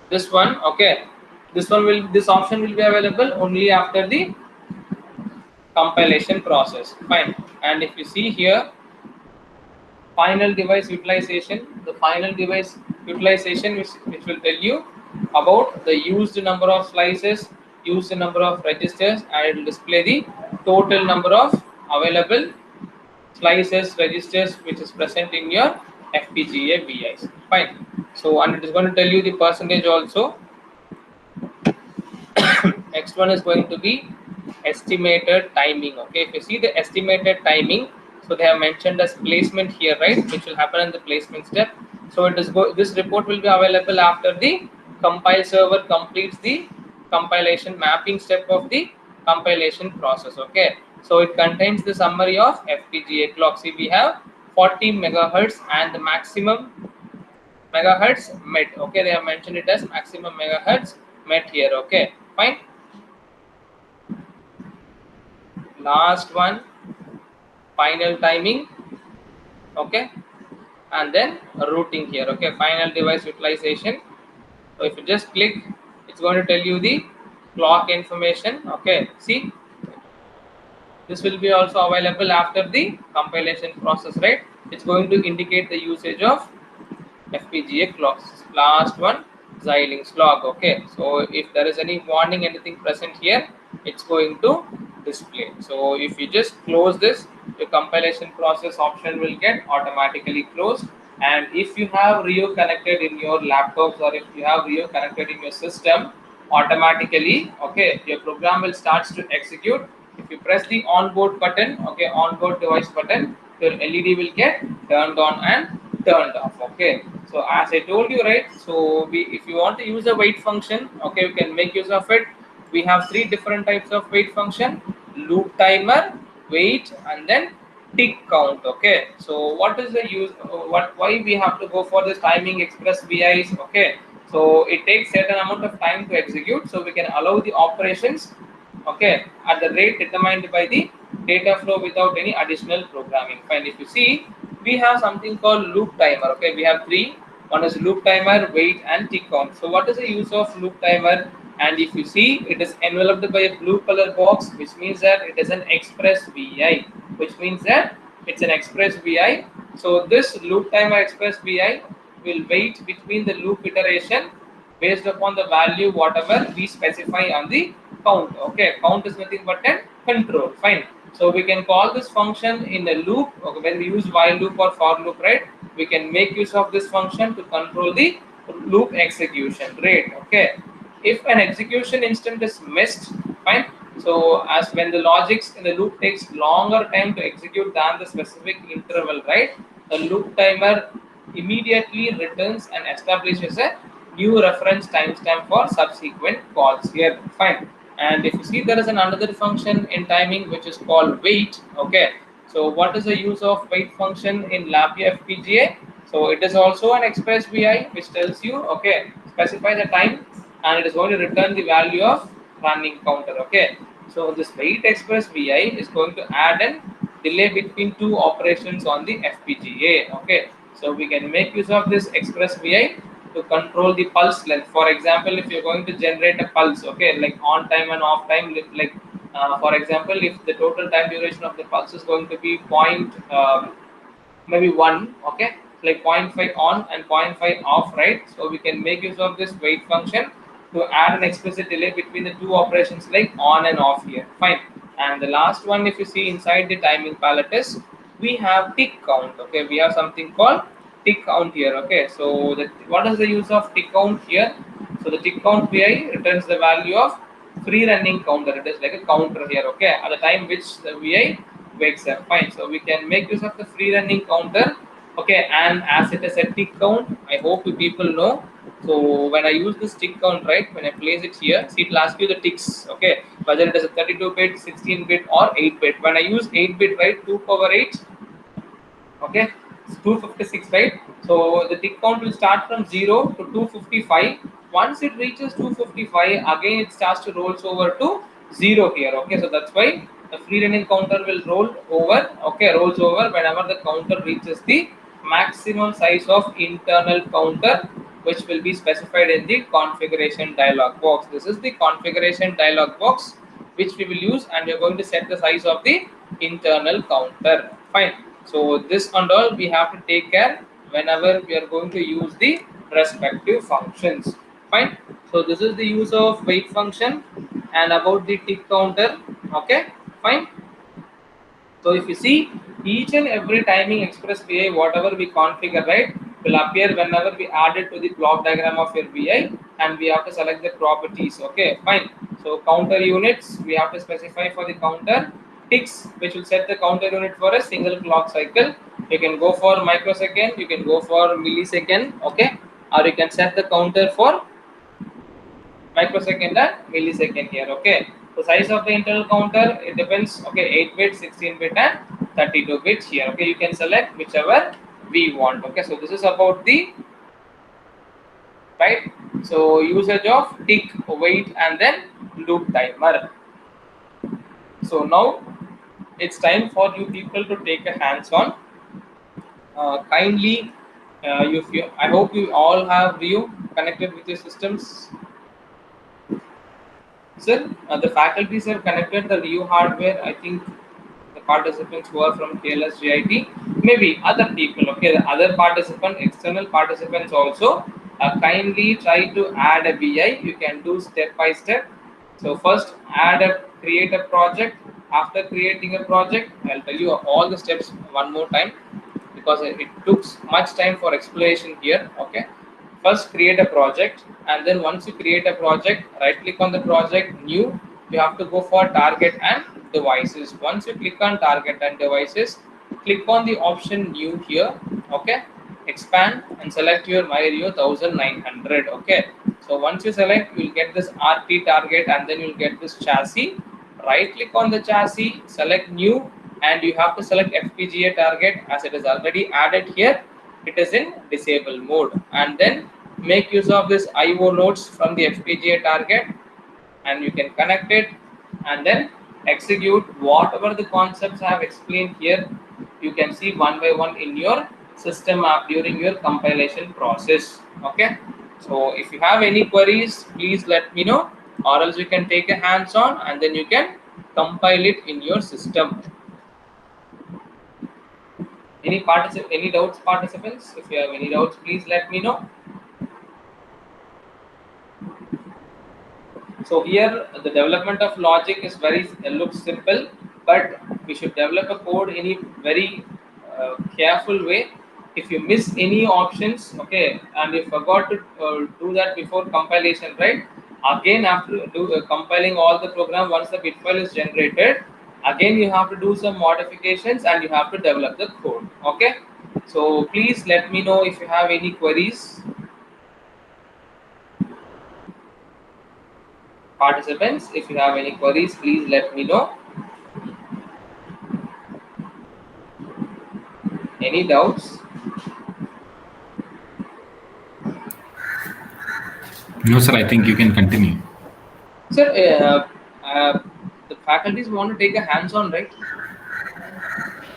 this one, okay, this option will be available only after the compilation process. Fine. And if you see here, final device utilization, the final device utilization which will tell you about the used number of slices, used number of registers, and it will display the total number of available slices, registers which is present in your FPGA VIs. Fine. So, and it is going to tell you the percentage also. Next one is going to be estimated timing. Okay, if you see the estimated timing, so they have mentioned as placement here, right, which will happen in the placement step. So it is this report will be available after the compile server completes the compilation mapping step of the compilation process. Okay, so it contains the summary of FPGA clock. See, we have 40 megahertz and the maximum megahertz met. Okay, they have mentioned it as maximum megahertz met here. Okay, fine. Last one, final timing. Okay, and then routing here. Okay, final device utilization. So if you just click, it's going to tell you the clock information. Okay, see, this will be also available after the compilation process, right? It's going to indicate the usage of FPGA clocks. Last one, Xilinx log. Okay, so if there is any warning, anything present here, it's going to display. So if you just close this, the compilation process option will get automatically closed. And if you have Rio connected in your laptops, or if you have Rio connected in your system, automatically, okay, your program will start to execute. If you press the onboard button, okay, onboard device button, your LED will get turned on and turned off. Okay, so as I told you, right, so if you want to use a wait function, okay, you can make use of it. We have three different types of wait function: loop timer, wait, and then tick count. Okay, so what is the use, why we have to go for this timing express VIs? Okay, so it takes certain amount of time to execute, so we can allow the operations, okay, at the rate determined by the data flow without any additional programming. Fine. If you see, we have something called loop timer. Okay, we have three. One is loop timer, wait, and tick count. So what is the use of loop timer? And if you see, it is enveloped by a blue color box, which means that it is an express VI, which means that it's an express VI. So this loop timer express VI will wait between the loop iteration based upon the value whatever we specify on the count. Okay, count is nothing but a control. Fine. So we can call this function in a loop. Okay, when we use while loop or for loop, right, we can make use of this function to control the loop execution rate. Okay, if an execution instant is missed, fine, so as when the logics in the loop takes longer time to execute than the specific interval, right, the loop timer immediately returns and establishes a new reference timestamp for subsequent calls here. Fine. And if you see, there is another function in timing which is called wait. Okay, so what is the use of wait function in Lapia FPGA? So it is also an express VI which tells you, okay, specify the time, and it is going to return the value of running counter. Okay, so this wait express VI is going to add an delay between two operations on the FPGA. Okay, so we can make use of this express VI to control the pulse length. For example, if you're going to generate a pulse, okay, like on time and off time, like for example, if the total time duration of the pulse is going to be maybe 1, okay, like 0.5 on and 0.5 off, right? So we can make use of this wait function to add an explicit delay between the two operations like on and off here. Fine. And the last one, if you see inside the timing palette, is we have tick count. Okay, we have something called tick count here. Okay, so what is the use of tick count here? So the tick count VI returns the value of free running counter. It is like a counter here. Okay, at the time which the VI wakes up. Fine. So we can make use of the free running counter. Okay, and as it is a tick count, I hope you people know. So when I use this tick count, right, when I place it here, see, it will ask you the ticks. Okay, whether it is a 32-bit, 16-bit, or 8-bit. When I use 8-bit, right, 2 power 8. Okay, it's 256, right? So the tick count will start from 0 to 255. Once it reaches 255, again it starts to rolls over to 0 here. Okay, so that's why the free running counter will roll over. Okay, rolls over whenever the counter reaches the maximum size of internal counter, which will be specified in the configuration dialog box. This is the configuration dialog box which we will use, and we are going to set the size of the internal counter. Fine. So this and all we have to take care whenever we are going to use the respective functions. Fine. So this is the use of wait function and about the tick counter. Okay. Fine. So if you see, each and every timing express VI, whatever we configure, right, will appear whenever we add it to the block diagram of your VI, and we have to select the properties. Okay, fine. So counter units, we have to specify for the counter. Ticks, which will set the counter unit for a single clock cycle. You can go for microsecond, you can go for millisecond, okay, or you can set the counter for microsecond and millisecond here. Okay, The size of the internal counter, it depends. Okay, 8-bit, 16-bit, and 32-bit here. Okay, you can select whichever we want. Okay, so this is about the right. So usage of tick, wait, and then loop timer. So now it's time for you people to take a hands-on. Kindly, I hope you all have Rio connected with your systems. Sir, the faculties have connected the Rio hardware. I think the participants who are from KLS GIT, maybe other people. Okay, the other external participants also. Kindly try to add a BI. You can do step by step. So first, create a project. After creating a project, I'll tell you all the steps one more time because it took much time for explanation here. Okay, first create a project, and then once you create a project, right click on the project, new. You have to go for target and devices. Once you click on target and devices, click on the option new here. Okay, expand and select your MyRio 1900. Okay, so once you select, you'll get this RT target, and then you'll get this chassis. Right click on the chassis, select new, and you have to select FPGA target. As it is already added here, it is in disable mode, and then make use of this IO nodes from the FPGA target, and you can connect it, and then execute whatever the concepts I have explained here. You can see one by one in your system app during your compilation process. Okay, so if you have any queries, please let me know, or else you can take a hands on and then you can compile it in your system. Any doubts, participants? If you have any doubts, please let me know. So here the development of logic is looks simple, but we should develop a code in a very careful way. If you miss any options, okay, and you forgot to do that before compilation, right? Again, after compiling all the program, once the bit file is generated, again you have to do some modifications and you have to develop the code. Okay, so please let me know if you have any queries. Participants, if you have any queries, please let me know. Any doubts? No, sir, I think you can continue. Sir, the faculties want to take a hands-on, right?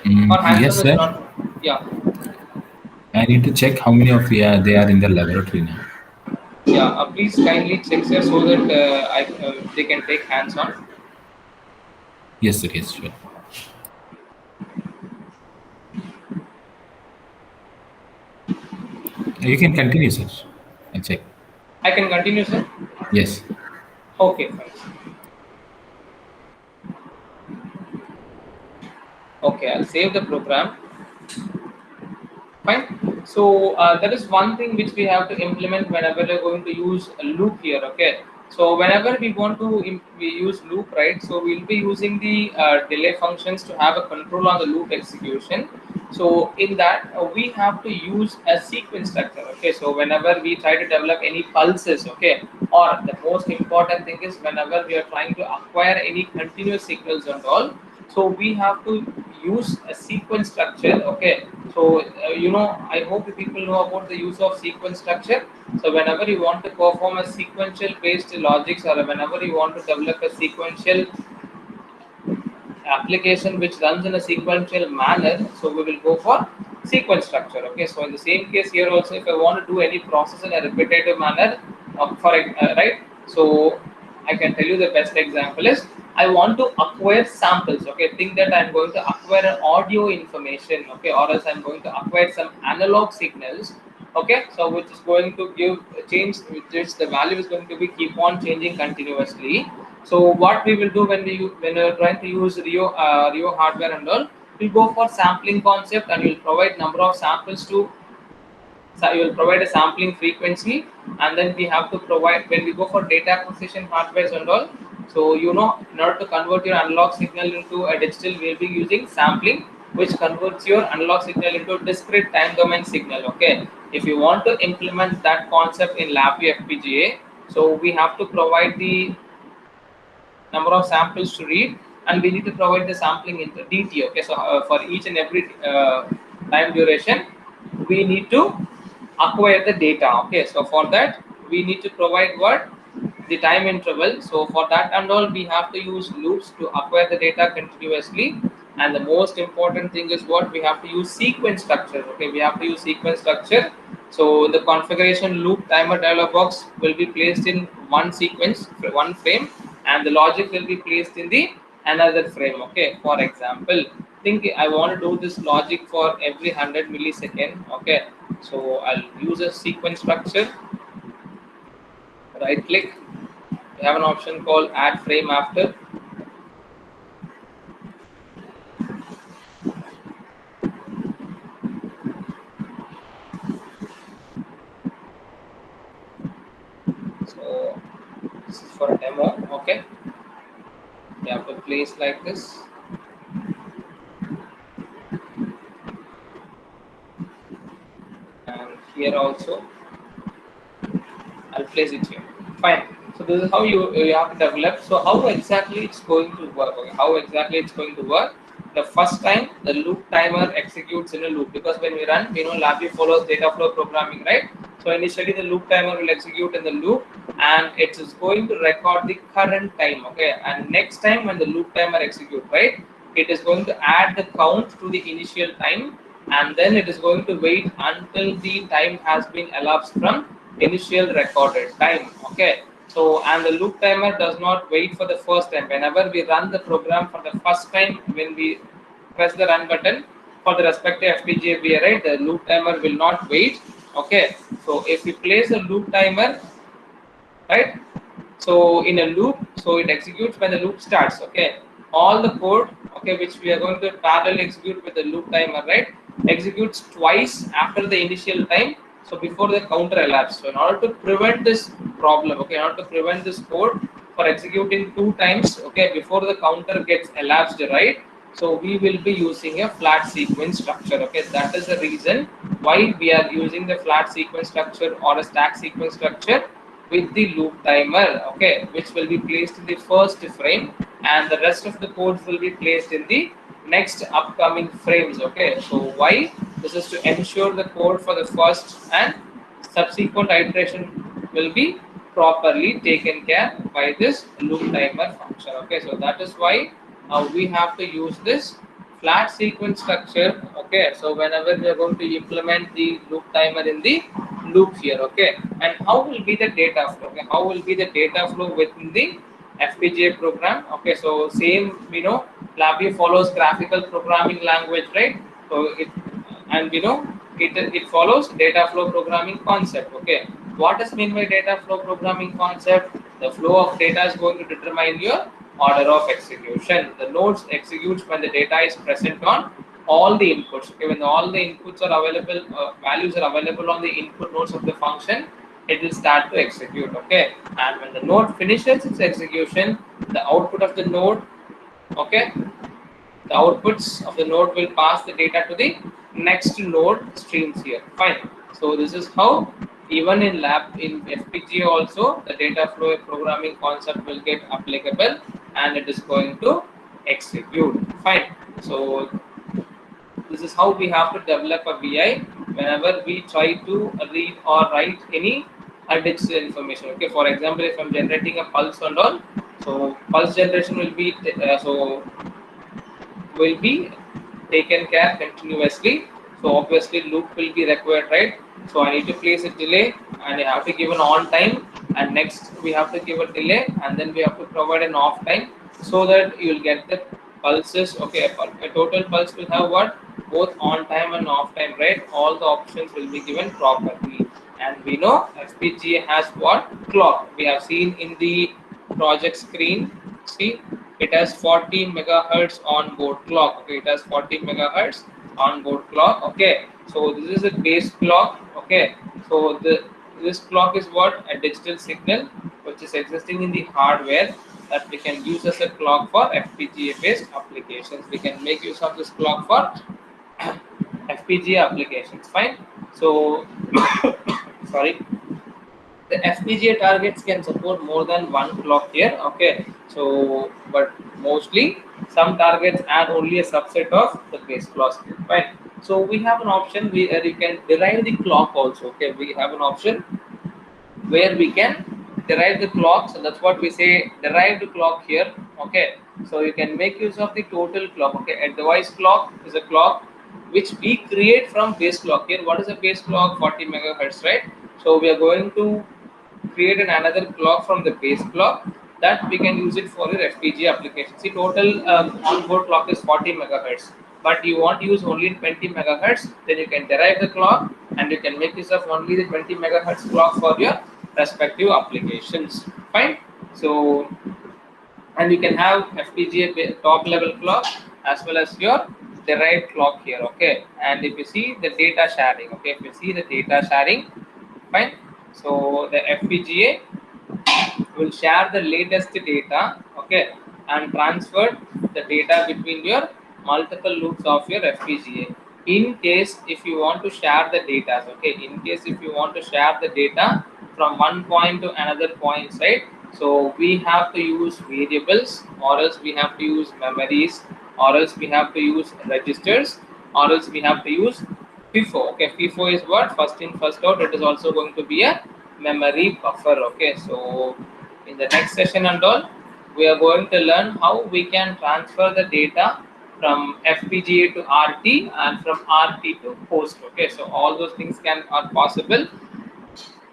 Or Yes, hands-on is sir. not? Yeah, I need to check how many of they are in the laboratory now. yeah. Please kindly check, sir, so that they can take hands-on. Yes, sir. Yes, sure. You can continue, sir. I'll check. I can continue, sir. Yes. Okay, fine. Okay, I'll save the program. Fine. So that is one thing which we have to implement whenever we're going to use a loop here. Okay. So whenever we want to we use loop, right? So we'll be using the delay functions to have a control on the loop execution. So in that we have to use a sequence structure. Okay. So whenever we try to develop any pulses, okay, or the most important thing is whenever we are trying to acquire any continuous signals and all, so we have to use a sequence structure. Okay, so I hope you people know about the use of sequence structure. So whenever you want to perform a sequential based logics, or whenever you want to develop a sequential application which runs in a sequential manner, so we will go for sequence structure. Okay, so in the same case here also, if I want to do any process in a repetitive manner, right, so I can tell you the best example is I want to acquire samples. Okay, think that I'm going to acquire an audio information, okay, or else I'm going to acquire some analog signals. Okay, so which is going to give a change, which is the value is going to be keep on changing continuously. So what we will do when we are trying to use Rio hardware and all, we'll go for sampling concept, and we'll provide number of samples to. So you will provide a sampling frequency, and then we have to provide when we go for data acquisition hardware and all. So in order to convert your analog signal into a digital, we'll be using sampling, which converts your analog signal into discrete time domain signal. Okay, if you want to implement that concept in LabVIEW FPGA, so we have to provide the number of samples to read, and we need to provide the sampling in the DT. Okay, so for each and every time duration, we need to acquire the data. Okay, so for that we need to provide what, the time interval. So for that and all, we have to use loops to acquire the data continuously. And the most important thing is what, we have to use sequence structure. Okay, we have to use sequence structure. So the configuration loop timer dialog box will be placed in one sequence, one frame, and the logic will be placed in the another frame. Okay, for example, think I want to do this logic for every 100 millisecond. Okay, so I'll use a sequence structure. Right click, we have an option called add frame after. So this is for a demo. Okay, you have to place like this. And here also I'll place it here. Fine. So this is how you have to develop. So how exactly it's going to work? Okay? How exactly it's going to work? The first time the loop timer executes in a loop, because when we run, we know Lavi follows data flow programming, right? So initially the loop timer will execute in the loop, and it is going to record the current time. Okay, and next time when the loop timer execute, right, it is going to add the count to the initial time, and then it is going to wait until the time has been elapsed from initial recorded time. Okay, so and the loop timer does not wait for the first time. Whenever we run the program for the first time, when we press the run button for the respective FPGA via, right, the loop timer will not wait. Okay, so if we place a loop timer, right, so in a loop, so it executes when the loop starts. Okay, all the code, okay, which we are going to parallel execute with the loop timer, right, executes twice after the initial time, so before the counter elapses. So in order to prevent this problem, okay, in order to prevent this code for executing two times, okay, before the counter gets elapsed, right, so we will be using a flat sequence structure. Okay, that is the reason why we are using the flat sequence structure or a stack sequence structure with the loop timer. Okay, which will be placed in the first frame, and the rest of the codes will be placed in the next upcoming frames. Okay, so why? This is to ensure the code for the first and subsequent iteration will be properly taken care by this loop timer function. Okay, so that is why we have to use this flat sequence structure. Okay, so whenever we are going to implement the loop timer in the loop here. Okay, and how will be the data flow? Okay, how will be the data flow within the FPGA program? Okay, so same, you know, Labview follows graphical programming language, right? So it, and you know, it follows data flow programming concept. Okay, what does mean by data flow programming concept? The flow of data is going to determine your order of execution. The nodes executes when the data is present on all the inputs. Okay, when all the inputs are available, values are available on the input nodes of the function, it will start to execute. Okay, and when the node finishes its execution, the output of the node, okay, the outputs of the node will pass the data to the next node streams here. Fine. So this is how even in lab in FPGA also the data flow programming concept will get applicable, and it is going to execute. Fine. So this is how we have to develop a VI whenever we try to read or write any digital information. Okay, for example, if I'm generating a pulse and all, so pulse generation will be taken care continuously. So obviously loop will be required, right? So I need to place a delay, and I have to give an on time, and next we have to give a delay, and then we have to provide an off time, so that you will get the pulses. Okay, a total pulse will have what, both on time and off time, right? All the options will be given properly. And we know FPGA has what, clock. We have seen in the project screen. See, it has 40 megahertz on board clock. Okay, it has 40 megahertz on board clock. Okay, so this is a base clock. Okay, so this clock is what, a digital signal which is existing in the hardware, that we can use as a clock for FPGA based applications. We can make use of this clock for FPGA applications. Fine. So sorry, the FPGA targets can support more than one clock here. Okay, So, but mostly some targets add only a subset of the base class, right? So we have an option where you can derive the clock also. Okay, we have an option where we can derive the clock. So that's what we say, derived clock here. Okay, so you can make use of the total clock. Okay, a device clock is a clock which we create from base clock. Here, what is a base clock? 40 megahertz, right? So we are going to create another clock from the base clock that we can use it for your FPGA application. See, total onboard clock is 40 megahertz, but you want to use only 20 megahertz, then you can derive the clock and you can make use of only the 20 megahertz clock for your respective applications. Fine. So, and you can have FPGA top level clock as well as your derived clock here. Okay, and if you see the data sharing, okay, if you see the data sharing, fine. So the FPGA will share the latest data, okay, and transfer the data between your multiple loops of your FPGA. In case if you want to share the data, okay, in case if you want to share the data from one point to another point, right? So we have to use variables, or else we have to use memories, or else we have to use registers, or else we have to use FIFO. Okay, FIFO is what? First in, first out. It is also going to be a memory buffer. Okay, so in the next session and all, we are going to learn how we can transfer the data from FPGA to RT and from RT to host. Okay, so all those things are possible.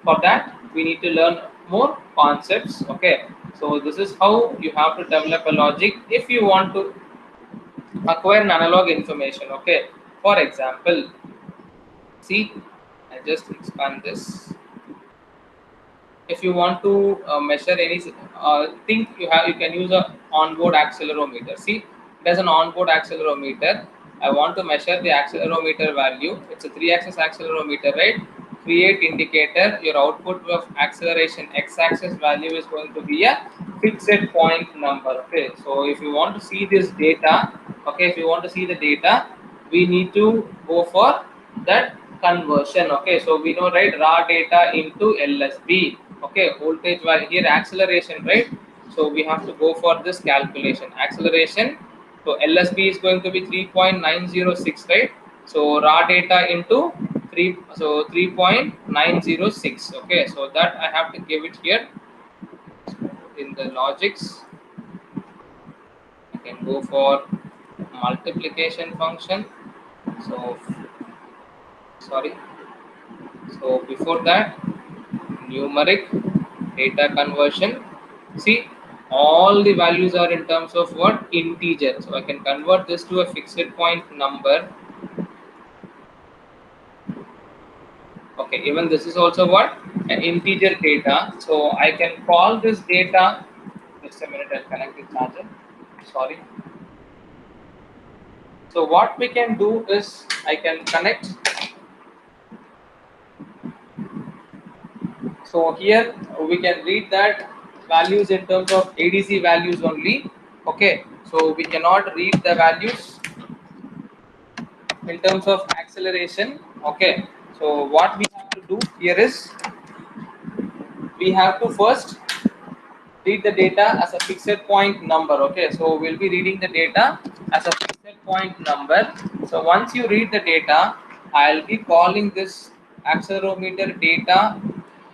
For that, we need to learn more concepts. Okay, so this is how you have to develop a logic if you want to acquire an analog information. Okay, for example, see, I just expand this. If you want to measure any thing, you can use a onboard accelerometer. See, there's an onboard accelerometer. I want to measure the accelerometer value. It's a 3-axis accelerometer, right? Create indicator. Your output of acceleration x-axis value is going to be a fixed point number. Okay, so if you want to see this data, okay, if you want to see the data, we need to go for that conversion. Okay, so we know, right, raw data into LSB. Okay, voltage value here, acceleration, right? So we have to go for this calculation, acceleration. So LSB is going to be 3.906, right? So raw data into 3, so 3.906. Okay, so that I have to give it here. So in the logics, I can go for multiplication function. So sorry, so before that, numeric data conversion. See, all the values are in terms of what? Integer. So I can convert this to a fixed point number. Okay, even this is also what? An integer data. So I can call this data. Just a minute, I'll connect the charger. Sorry. So what we can do is I can connect. So here we can read that values in terms of ADC values only. Okay, so we cannot read the values in terms of acceleration. Okay, so what we have to do here is we have to first read the data as a fixed point number. Okay, so we'll be reading the data as a fixed point number. So once you read the data, I'll be calling this accelerometer data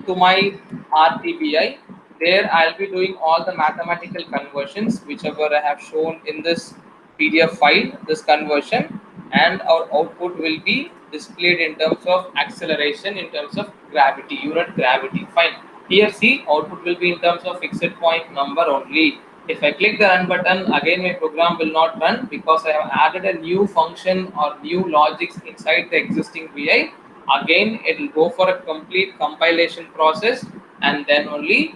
to my RTBI. There I'll be doing all the mathematical conversions whichever I have shown in this PDF file, this conversion, and our output will be displayed in terms of acceleration, in terms of gravity, unit gravity. Fine. Here see, output will be in terms of fixed point number only. If I click the run button, again my program will not run because I have added a new function or new logics inside the existing VI. Again, it will go for a complete compilation process and then only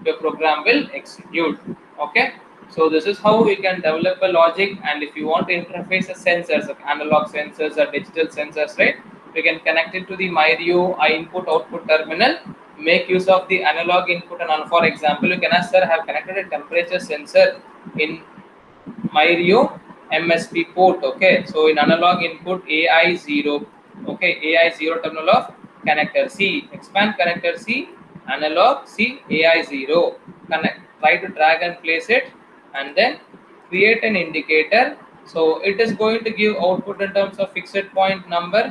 your program will execute. Okay, so this is how we can develop a logic. And if you want to interface a sensors, like analog sensors or digital sensors, right, we can connect it to the Myrio input output terminal, make use of the analog input. And for example, you can ask, sir, I have connected a temperature sensor in Myrio MSP port. Okay, so in analog input AI0, okay, AI0 terminal of connector C, expand connector C, analog C, AI0, connect try to drag and place it, and then create an indicator. So it is going to give output in terms of fixed point number.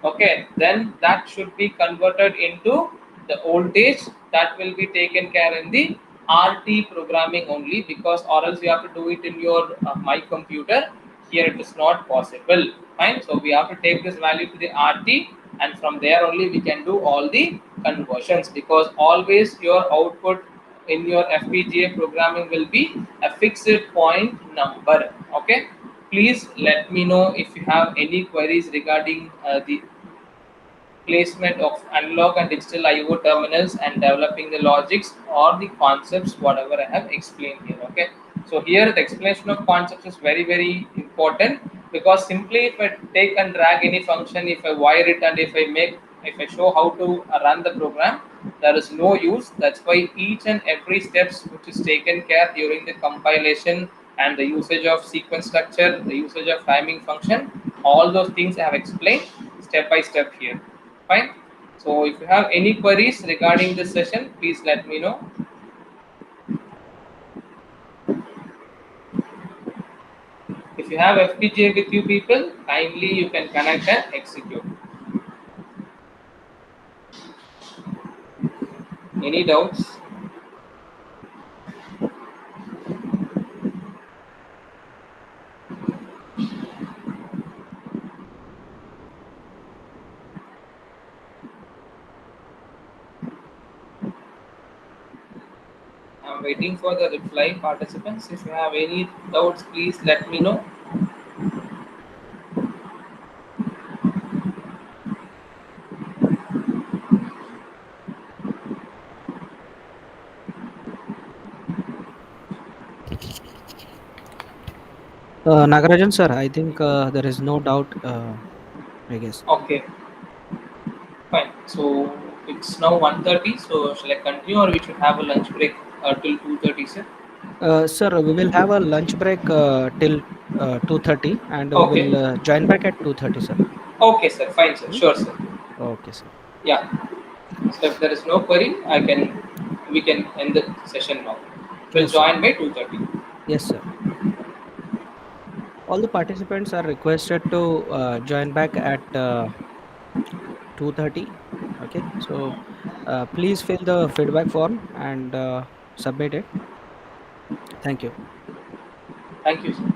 Okay, then that should be converted into the voltage that will be taken care in the RT programming only, because or else you have to do it in your my computer. Here it is not possible. Fine. So we have to take this value to the RT, and from there only we can do all the conversions, because always your output in your FPGA programming will be a fixed point number. Okay. Please let me know if you have any queries regarding the placement of analog and digital IO terminals and developing the logics or the concepts, whatever I have explained here. Okay, so here the explanation of concepts is very important, because simply if I take and drag any function, if I wire it, and if I show how to run the program, there is no use. That's why each and every steps which is taken care during the compilation, and the usage of sequence structure, the usage of timing function, all those things I have explained step by step here. Fine. So if you have any queries regarding this session, please let me know. If you have FPGA with you people, kindly you can connect and execute. Any doubts? I'm waiting for the reply, participants. If you have any doubts, please let me know. Nagarajan sir, I think there is no doubt. I guess. Okay, fine. So it's now 1:30. So shall I continue, or we should have a lunch break till 2:30, sir? Sir, we will have a lunch break till 2:30, and we Okay. will join back at 2:30, sir. Okay, sir. Fine, sir. Hmm? Sure, sir. Okay, sir. Yeah. So if there is no query, we can end the session now. We'll Yes, sir. join by 2:30. Yes, sir. All the participants are requested to join back at 2:30. Okay, so please fill the feedback form and submit it. Thank you. Thank you, sir.